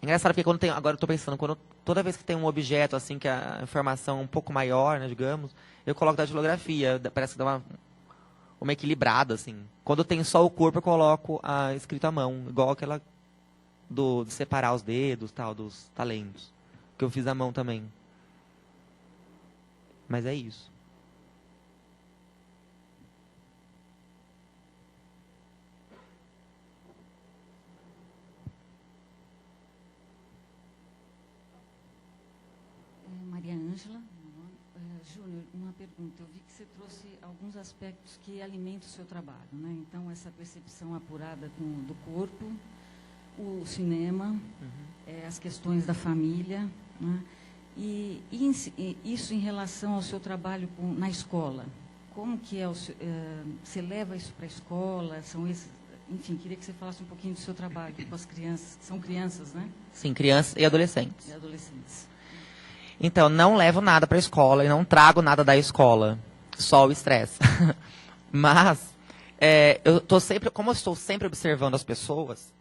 É engraçado porque agora eu estou pensando, toda vez que tem um objeto assim que a informação é um pouco maior, né, digamos, eu coloco datilografia. Parece que dá uma equilibrada, assim. Quando eu tenho só o corpo, eu coloco a escrita à mão, igual aquela de separar os dedos, tal, dos talentos, que eu fiz à mão também. Mas é isso. Maria Ângela. Júnior, uma pergunta. Eu vi que você trouxe alguns aspectos que alimentam o seu trabalho, né? Então, essa percepção apurada do corpo, o cinema, as questões da família, né? E isso em relação ao seu trabalho na escola. Como que é você leva isso para a escola? Enfim, queria que você falasse um pouquinho do seu trabalho com as crianças. São crianças, né? Sim, crianças e adolescentes. E adolescentes. Então, não levo nada para a escola e não trago nada da escola. Só o estresse. Mas, como eu estou sempre observando as pessoas...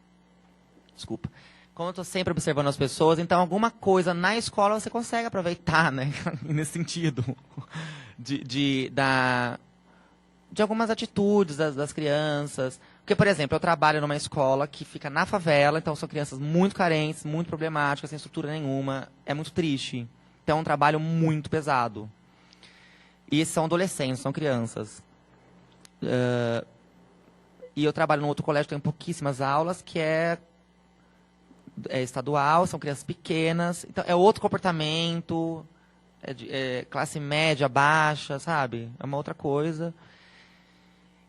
Desculpa. Como eu estou sempre observando as pessoas, então alguma coisa na escola você consegue aproveitar, né? Nesse sentido. De algumas atitudes das crianças. Porque, por exemplo, eu trabalho numa escola que fica na favela, então são crianças muito carentes, muito problemáticas, sem estrutura nenhuma. É muito triste. Então é um trabalho muito pesado. E são adolescentes, são crianças. E eu trabalho num outro colégio, tenho pouquíssimas aulas, que é estadual, são crianças pequenas. Então é outro comportamento, classe média, baixa, sabe? É uma outra coisa.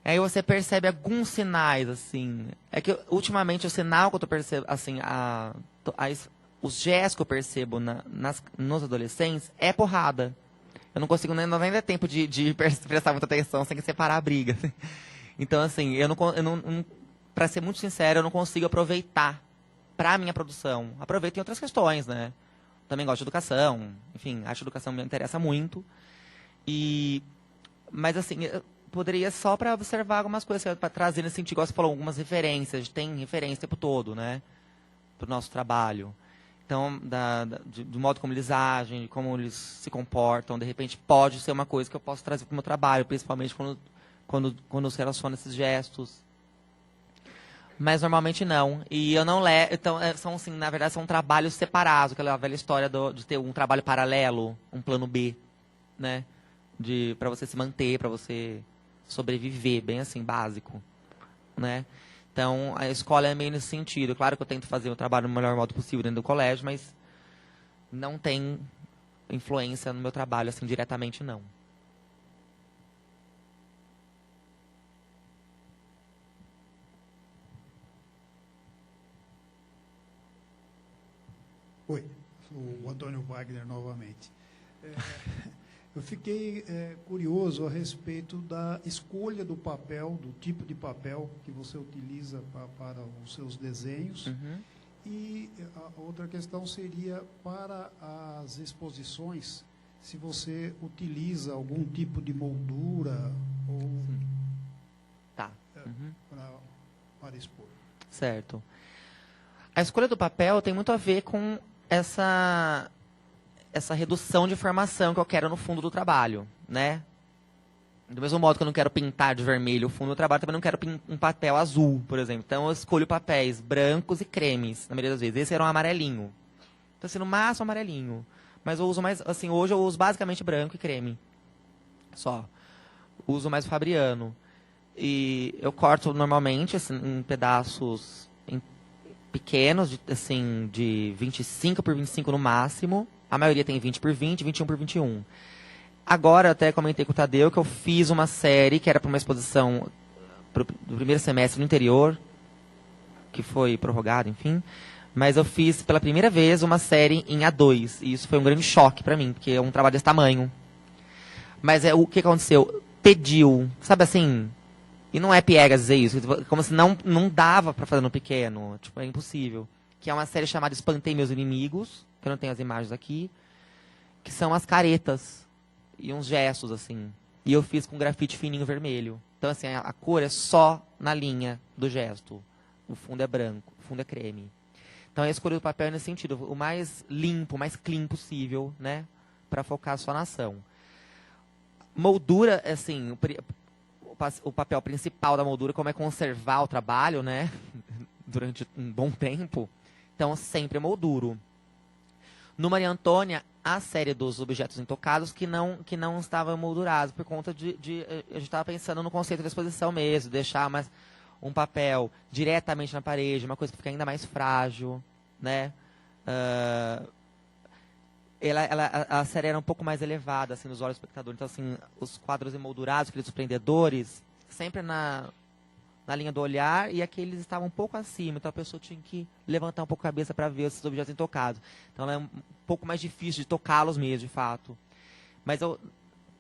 Aí você percebe alguns sinais, assim. É que, ultimamente, o sinal que eu tô percebendo, assim, os gestos que eu percebo nos adolescentes é porrada. Eu não consigo nem dar tempo de prestar muita atenção sem separar a briga. Então, assim, para ser muito sincero, eu não consigo aproveitar para a minha produção. Aproveito em outras questões, né? Também gosto de educação. Enfim, acho que a educação me interessa muito. Mas, assim, eu poderia só para observar algumas coisas, para trazer nesse sentido, igual você falou, algumas referências. Tem referência o tempo todo, né? Para o nosso trabalho. Então, do modo como eles agem, de como eles se comportam, de repente pode ser uma coisa que eu posso trazer para o meu trabalho, principalmente quando se relaciona a esses gestos. Mas normalmente não. E eu não levo. Então, são, assim, na verdade, são trabalhos separados, aquela velha história de ter um trabalho paralelo, um plano B, né? Para você se manter, para você sobreviver, bem assim, básico, né? Então, a escola é meio nesse sentido. Claro que eu tento fazer o trabalho do melhor modo possível dentro do colégio, mas não tem influência no meu trabalho, assim, diretamente, não. Oi, sou o Antônio Wagner novamente. Eu fiquei curioso a respeito da escolha do papel, do tipo de papel que você utiliza para os seus desenhos. Uhum. E a outra questão seria para as exposições, se você utiliza algum tipo de moldura ou tá. Uhum. para expor. Certo. A escolha do papel tem muito a ver com essa redução de informação que eu quero no fundo do trabalho, né? Do mesmo modo que eu não quero pintar de vermelho o fundo do trabalho, também não quero um papel azul, por exemplo. Então eu escolho papéis brancos e cremes, na maioria das vezes. Esse era um amarelinho. Então, assim, no máximo amarelinho. Mas eu uso mais, assim, hoje eu uso basicamente branco e creme. Só. Uso mais o Fabriano. E eu corto normalmente, assim, em pedaços pequenos, assim, de 25 por 25 no máximo. A maioria tem 20 por 20, 21 por 21. Agora, eu até comentei com o Tadeu que eu fiz uma série que era para uma exposição do primeiro semestre no interior, que foi prorrogada, enfim. Mas eu fiz pela primeira vez uma série em A2. E isso foi um grande choque para mim, porque é um trabalho desse tamanho. Mas o que aconteceu? Pediu, sabe assim? E não é piegas dizer isso, como se não dava para fazer no pequeno. Tipo, é impossível. Que é uma série chamada Espantei Meus Inimigos, que eu não tenho as imagens aqui, que são as caretas e uns gestos, assim. E eu fiz com grafite fininho vermelho. Então, assim, a cor é só na linha do gesto. O fundo é branco, o fundo é creme. Então, a escolha do papel é nesse sentido, o mais limpo, o mais clean possível, né? Para focar só na ação. Moldura, assim, o papel principal da moldura, como é conservar o trabalho, né? Durante um bom tempo. Então, sempre molduro. No Maria Antônia, a série dos objetos intocados que não estavam moldurados, por conta a gente estava pensando no conceito da exposição mesmo, deixar mais um papel diretamente na parede, uma coisa que fica ainda mais frágil, né? A série era um pouco mais elevada, assim, nos olhos do espectador. Então, assim, os quadros emoldurados, aqueles surpreendedores, sempre na linha do olhar, e aqueles estavam um pouco acima, então a pessoa tinha que levantar um pouco a cabeça para ver esses objetos intocados. Então é um pouco mais difícil de tocá-los mesmo, de fato. Mas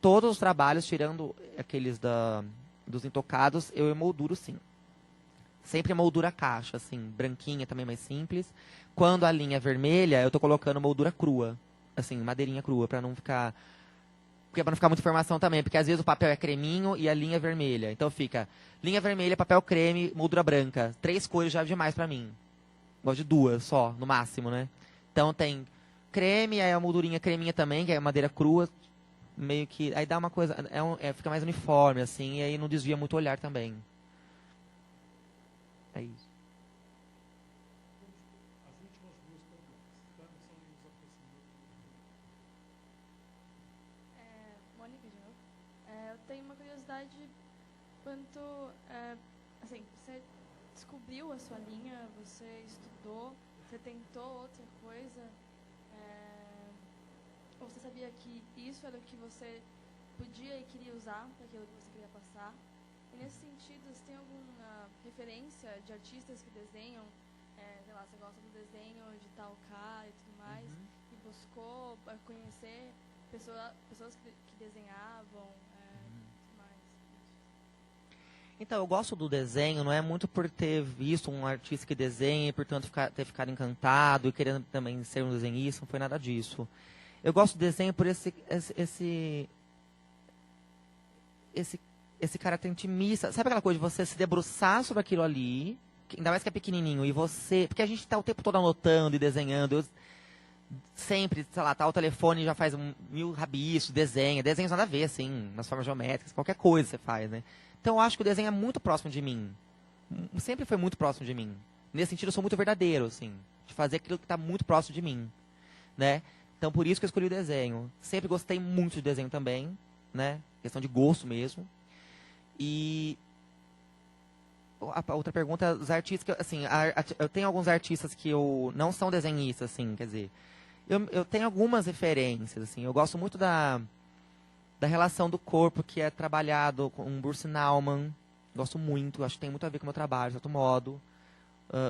todos os trabalhos, tirando aqueles dos intocados, eu emolduro sim. Sempre emoldura a caixa, assim, branquinha também mais simples. Quando a linha é vermelha, eu estou colocando moldura crua, assim, madeirinha crua, para não ficar... Porque para não ficar muita informação também, porque às vezes o papel é creminho e a linha é vermelha. Então fica linha vermelha, papel creme, moldura branca. 3 cores já é demais para mim. Gosto de 2 só, no máximo, né? Então tem creme, aí a moldurinha creminha também, que é madeira crua. Meio que... Aí dá uma coisa... fica mais uniforme, assim, e aí não desvia muito o olhar também. É isso. Mônica, de novo. Eu tenho uma curiosidade quanto... assim, você descobriu a sua linha, você estudou, você tentou outra coisa, ou você sabia que isso era o que você podia e queria usar para aquilo que você queria passar. E nesse sentido, você tem alguma referência de artistas que desenham, sei lá, você gosta do desenho de tal cara e tudo mais, e buscou conhecer pessoas que desenhavam, tudo mais? Então, eu gosto do desenho, não é muito por ter visto um artista que desenha e, portanto, ter ficado encantado e querendo também ser um desenhista, não foi nada disso. Eu gosto do desenho por esse caráter intimista. Sabe aquela coisa de você se debruçar sobre aquilo ali, ainda mais que é pequenininho, e você... Porque a gente está o tempo todo anotando e desenhando. Eu sempre, sei lá, tá o telefone já faz 1000 rabiscos, desenhos nada a ver, assim, nas formas geométricas, qualquer coisa você faz, né? Então eu acho que o desenho é muito próximo de mim. Sempre foi muito próximo de mim. Nesse sentido, eu sou muito verdadeiro, assim, de fazer aquilo que está muito próximo de mim, né? Então por isso que eu escolhi o desenho. Sempre gostei muito de desenho também, né? Questão de gosto mesmo. E a outra pergunta, os artistas, assim, eu tenho alguns artistas que eu não são desenhistas, assim, quer dizer, eu tenho algumas referências, assim, eu gosto muito da relação do corpo que é trabalhado com Bruce Nauman, gosto muito, acho que tem muito a ver com o meu trabalho, de certo modo.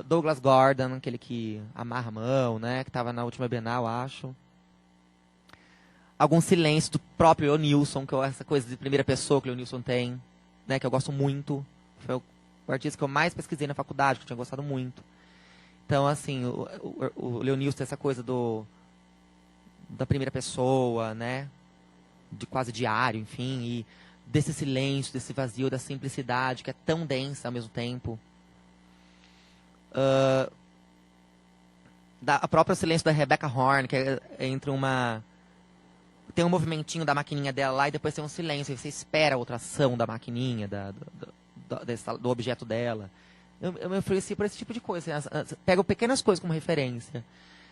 Douglas Gordon, aquele que amarra a mão, né, que estava na última Bienal, acho. Algum silêncio do próprio Leonilson, que é essa coisa de primeira pessoa que o Leonilson tem, né, que eu gosto muito. Foi o artista que eu mais pesquisei na faculdade, que eu tinha gostado muito. Então, assim, o Leonilson tem essa coisa da primeira pessoa, né, de quase diário, enfim, e desse silêncio, desse vazio, da simplicidade, que é tão densa ao mesmo tempo. A própria silêncio da Rebecca Horn, que é entre uma... Tem um movimentinho da maquininha dela lá e depois tem um silêncio. E você espera a outra ação da maquininha, do objeto dela. Eu me ofereci por esse tipo de coisa. Assim, pego pequenas coisas como referência.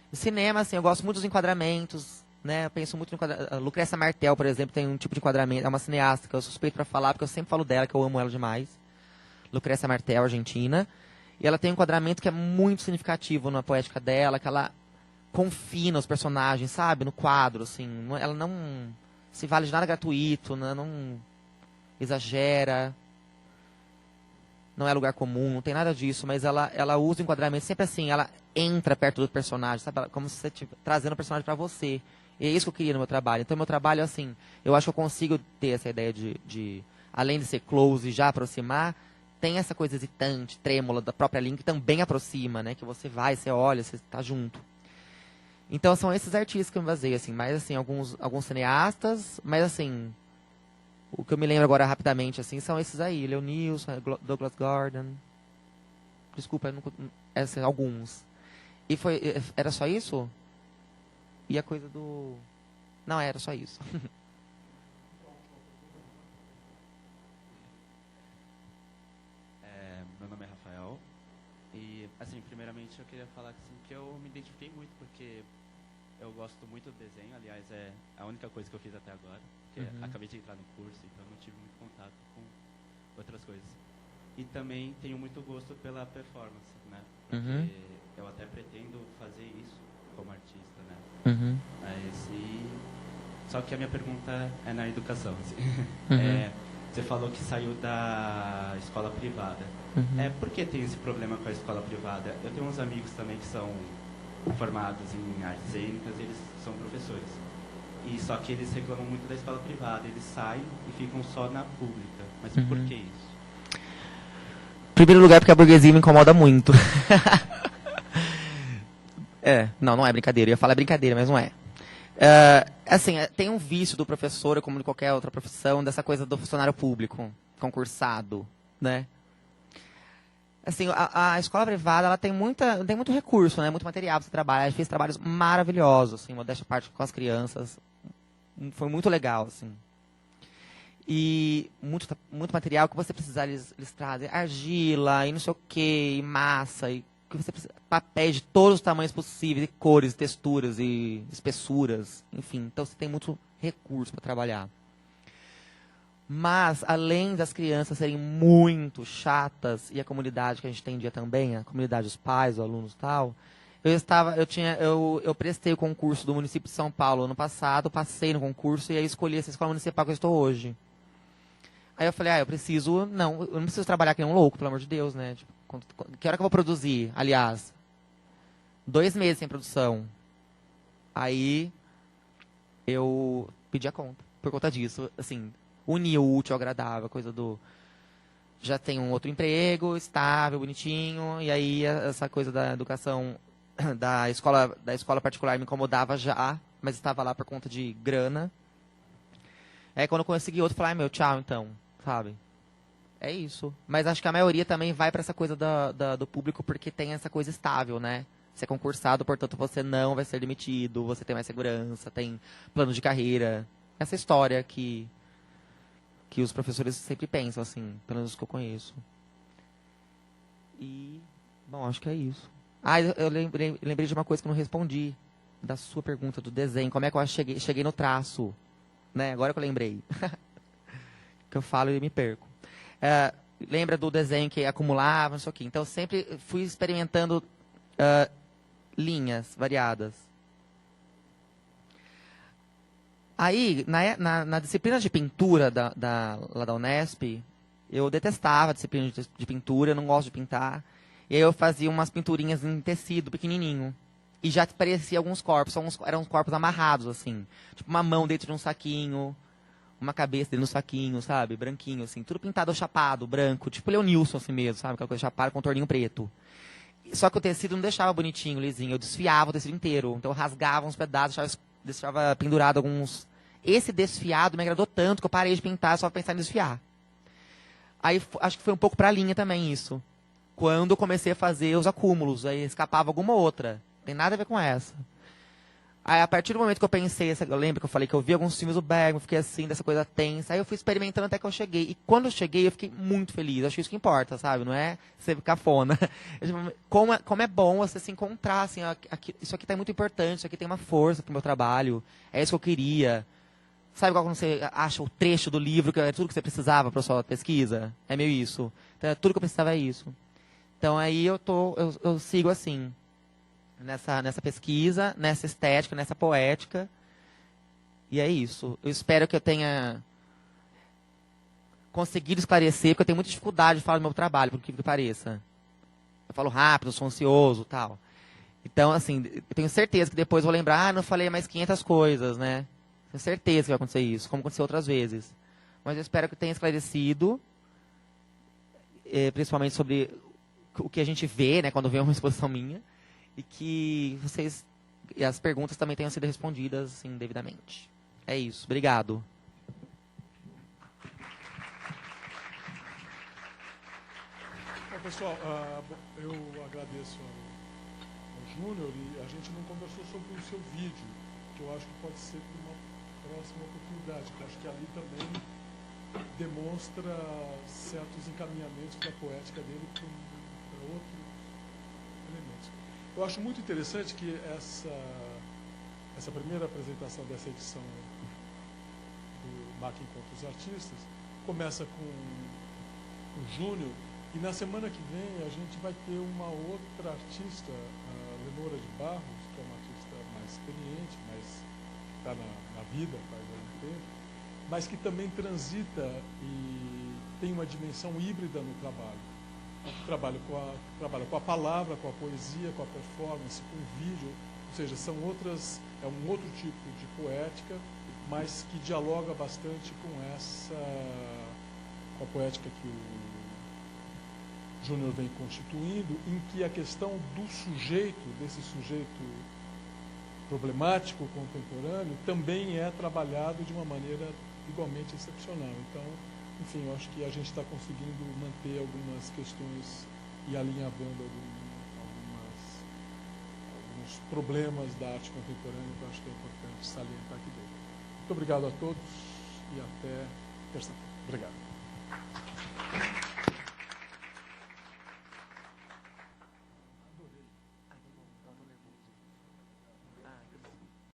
No cinema, assim, eu gosto muito dos enquadramentos. Né? Eu penso muito no enquadramento. Lucrécia Martel, por exemplo, tem um tipo de enquadramento. É uma cineasta que eu suspeito para falar, porque eu sempre falo dela, que eu amo ela demais. Lucrécia Martel, argentina. E ela tem um enquadramento que é muito significativo na poética dela, que ela confina os personagens, sabe? No quadro, assim. Ela não se vale de nada gratuito, né? Não exagera. Não é lugar comum, não tem nada disso, mas ela usa o enquadramento sempre assim, ela entra perto do personagem, sabe? Como se você estivesse trazendo o personagem para você. E é isso que eu queria no meu trabalho. Então, meu trabalho, assim, eu acho que eu consigo ter essa ideia de além de ser close e já aproximar, tem essa coisa hesitante, trêmula da própria linha que também aproxima, né? Que você vai, você olha, você está junto. Então, são esses artistas que eu me baseio, assim, mais, assim, alguns cineastas, mas, assim, o que eu me lembro agora rapidamente, assim, são esses aí, Leonilson, Douglas Gordon, desculpa, alguns. E era só isso? E a coisa do... Não, era só isso. Meu nome é Rafael, e, assim, primeiramente eu queria falar assim, que eu me identifiquei muito, porque eu gosto muito do desenho, aliás, é a única coisa que eu fiz até agora, porque acabei de entrar no curso, então não tive muito contato com outras coisas. E também tenho muito gosto pela performance, né, porque eu até pretendo fazer isso como artista, né, só que a minha pergunta é na educação, assim. Você falou que saiu da escola privada. Por que tem esse problema com a escola privada? Eu tenho uns amigos também que são formados em artes cênicas, eles são professores. E só que eles reclamam muito da escola privada, eles saem e ficam só na pública. Mas por que isso? Em primeiro lugar, porque a burguesia me incomoda muito. Não é brincadeira. Eu ia falar brincadeira, mas não é. Assim, tem um vício do professor, como de qualquer outra profissão, dessa coisa do funcionário público, concursado, né? Assim, a escola privada, ela tem muito recurso, né? Muito material para você trabalhar. A gente fez trabalhos maravilhosos, assim, modéstia à parte com as crianças. Foi muito legal, assim. E muito material que você precisar, eles trazem argila e não sei o quê, e massa, e que você precisa, papéis de todos os tamanhos possíveis, e cores, texturas e espessuras, enfim. Então você tem muito recurso para trabalhar. Mas, além das crianças serem muito chatas, e a comunidade que a gente tem em dia também, a comunidade dos pais, os alunos e tal, Eu prestei o concurso do município de São Paulo ano passado, passei no concurso e aí escolhi essa escola municipal que eu estou hoje. Aí eu falei, eu não preciso trabalhar que nem um louco, pelo amor de Deus, né? Tipo, que hora que eu vou produzir? Aliás, 2 meses sem produção. Aí eu pedi a conta, por conta disso, assim, unir o útil ao agradável, a coisa do... Já tenho um outro emprego, estável, bonitinho, e aí essa coisa da educação, da escola particular me incomodava já, mas estava lá por conta de grana. Aí quando eu consegui outro, eu falei, tchau então, sabe? É isso. Mas acho que a maioria também vai para essa coisa do público porque tem essa coisa estável, né? Você é concursado, portanto você não vai ser demitido, você tem mais segurança, tem plano de carreira. Essa história que os professores sempre pensam, assim, pelo menos que eu conheço. E, bom, acho que é isso. Eu lembrei de uma coisa que eu não respondi, da sua pergunta, do desenho. Como é que eu cheguei no traço? Né? Agora que eu lembrei. Que eu falo e me perco. Lembra do desenho que acumulava, não sei o quê. Então, eu sempre fui experimentando linhas variadas. Aí, na disciplina de pintura lá da Unesp, eu detestava a disciplina de pintura, eu não gosto de pintar. E aí eu fazia umas pinturinhas em tecido pequenininho. E já parecia alguns corpos, eram corpos amarrados, assim. Tipo uma mão dentro de um saquinho, uma cabeça dentro de um saquinho, sabe? Branquinho, assim. Tudo pintado ou chapado, branco. Tipo Leonilson, assim mesmo, sabe? Aquela coisa chapada com um torninho preto. Só que o tecido não deixava bonitinho, lisinho. Eu desfiava o tecido inteiro. Então eu rasgava uns pedaços, deixava pendurado alguns... Esse desfiado me agradou tanto que eu parei de pintar só pra pensar em desfiar. Aí acho que foi um pouco pra linha também isso. Quando eu comecei a fazer os acúmulos, aí escapava alguma outra. Não tem nada a ver com essa. Aí a partir do momento que eu pensei, eu lembro que eu falei que eu vi alguns filmes do Bergman, fiquei assim, dessa coisa tensa. Aí eu fui experimentando até que eu cheguei. E quando eu cheguei, eu fiquei muito feliz. Acho que isso que importa, sabe? Não é você ficar cafona. Como é bom você se encontrar, assim, isso aqui tá muito importante, isso aqui tem uma força pro meu trabalho. É isso que eu queria. Sabe igual quando você acha o trecho do livro, que é tudo que você precisava para sua pesquisa? É meio isso. Então, tudo que eu precisava é isso. Então, aí eu sigo assim, nessa pesquisa, nessa estética, nessa poética. E é isso. Eu espero que eu tenha conseguido esclarecer, porque eu tenho muita dificuldade de falar do meu trabalho, por que pareça. Eu falo rápido, sou ansioso, tal. Então, assim, eu tenho certeza que depois eu vou lembrar, não falei mais 500 coisas, né? Tenho certeza que vai acontecer isso, como aconteceu outras vezes. Mas eu espero que tenha esclarecido, principalmente sobre o que a gente vê, né, quando vê uma exposição minha, e que as perguntas também tenham sido respondidas, assim, devidamente. É isso. Obrigado. Bom, pessoal, eu agradeço ao Júnior e a gente não conversou sobre o seu vídeo, que eu acho que pode ser uma próxima oportunidade, que eu acho que ali também demonstra certos encaminhamentos da poética dele para outros elementos. Eu acho muito interessante que essa primeira apresentação dessa edição do MAC Encontra os Artistas começa com o Júnior, e na semana que vem a gente vai ter uma outra artista, a Lenora de Barros, que é uma artista mais experiente, mais está na vida faz algum tempo, mas que também transita e tem uma dimensão híbrida no trabalho. Trabalha com a palavra, com a poesia, com a performance, com o vídeo, ou seja, é um outro tipo de poética, mas que dialoga bastante com a poética que o Júnior vem constituindo, em que a questão do sujeito, desse sujeito problemático contemporâneo, também é trabalhado de uma maneira igualmente excepcional. Então, enfim, eu acho que a gente está conseguindo manter algumas questões e alinhavando alguns problemas da arte contemporânea que eu acho que é importante salientar aqui dentro. Muito obrigado a todos e até terça-feira. Obrigado.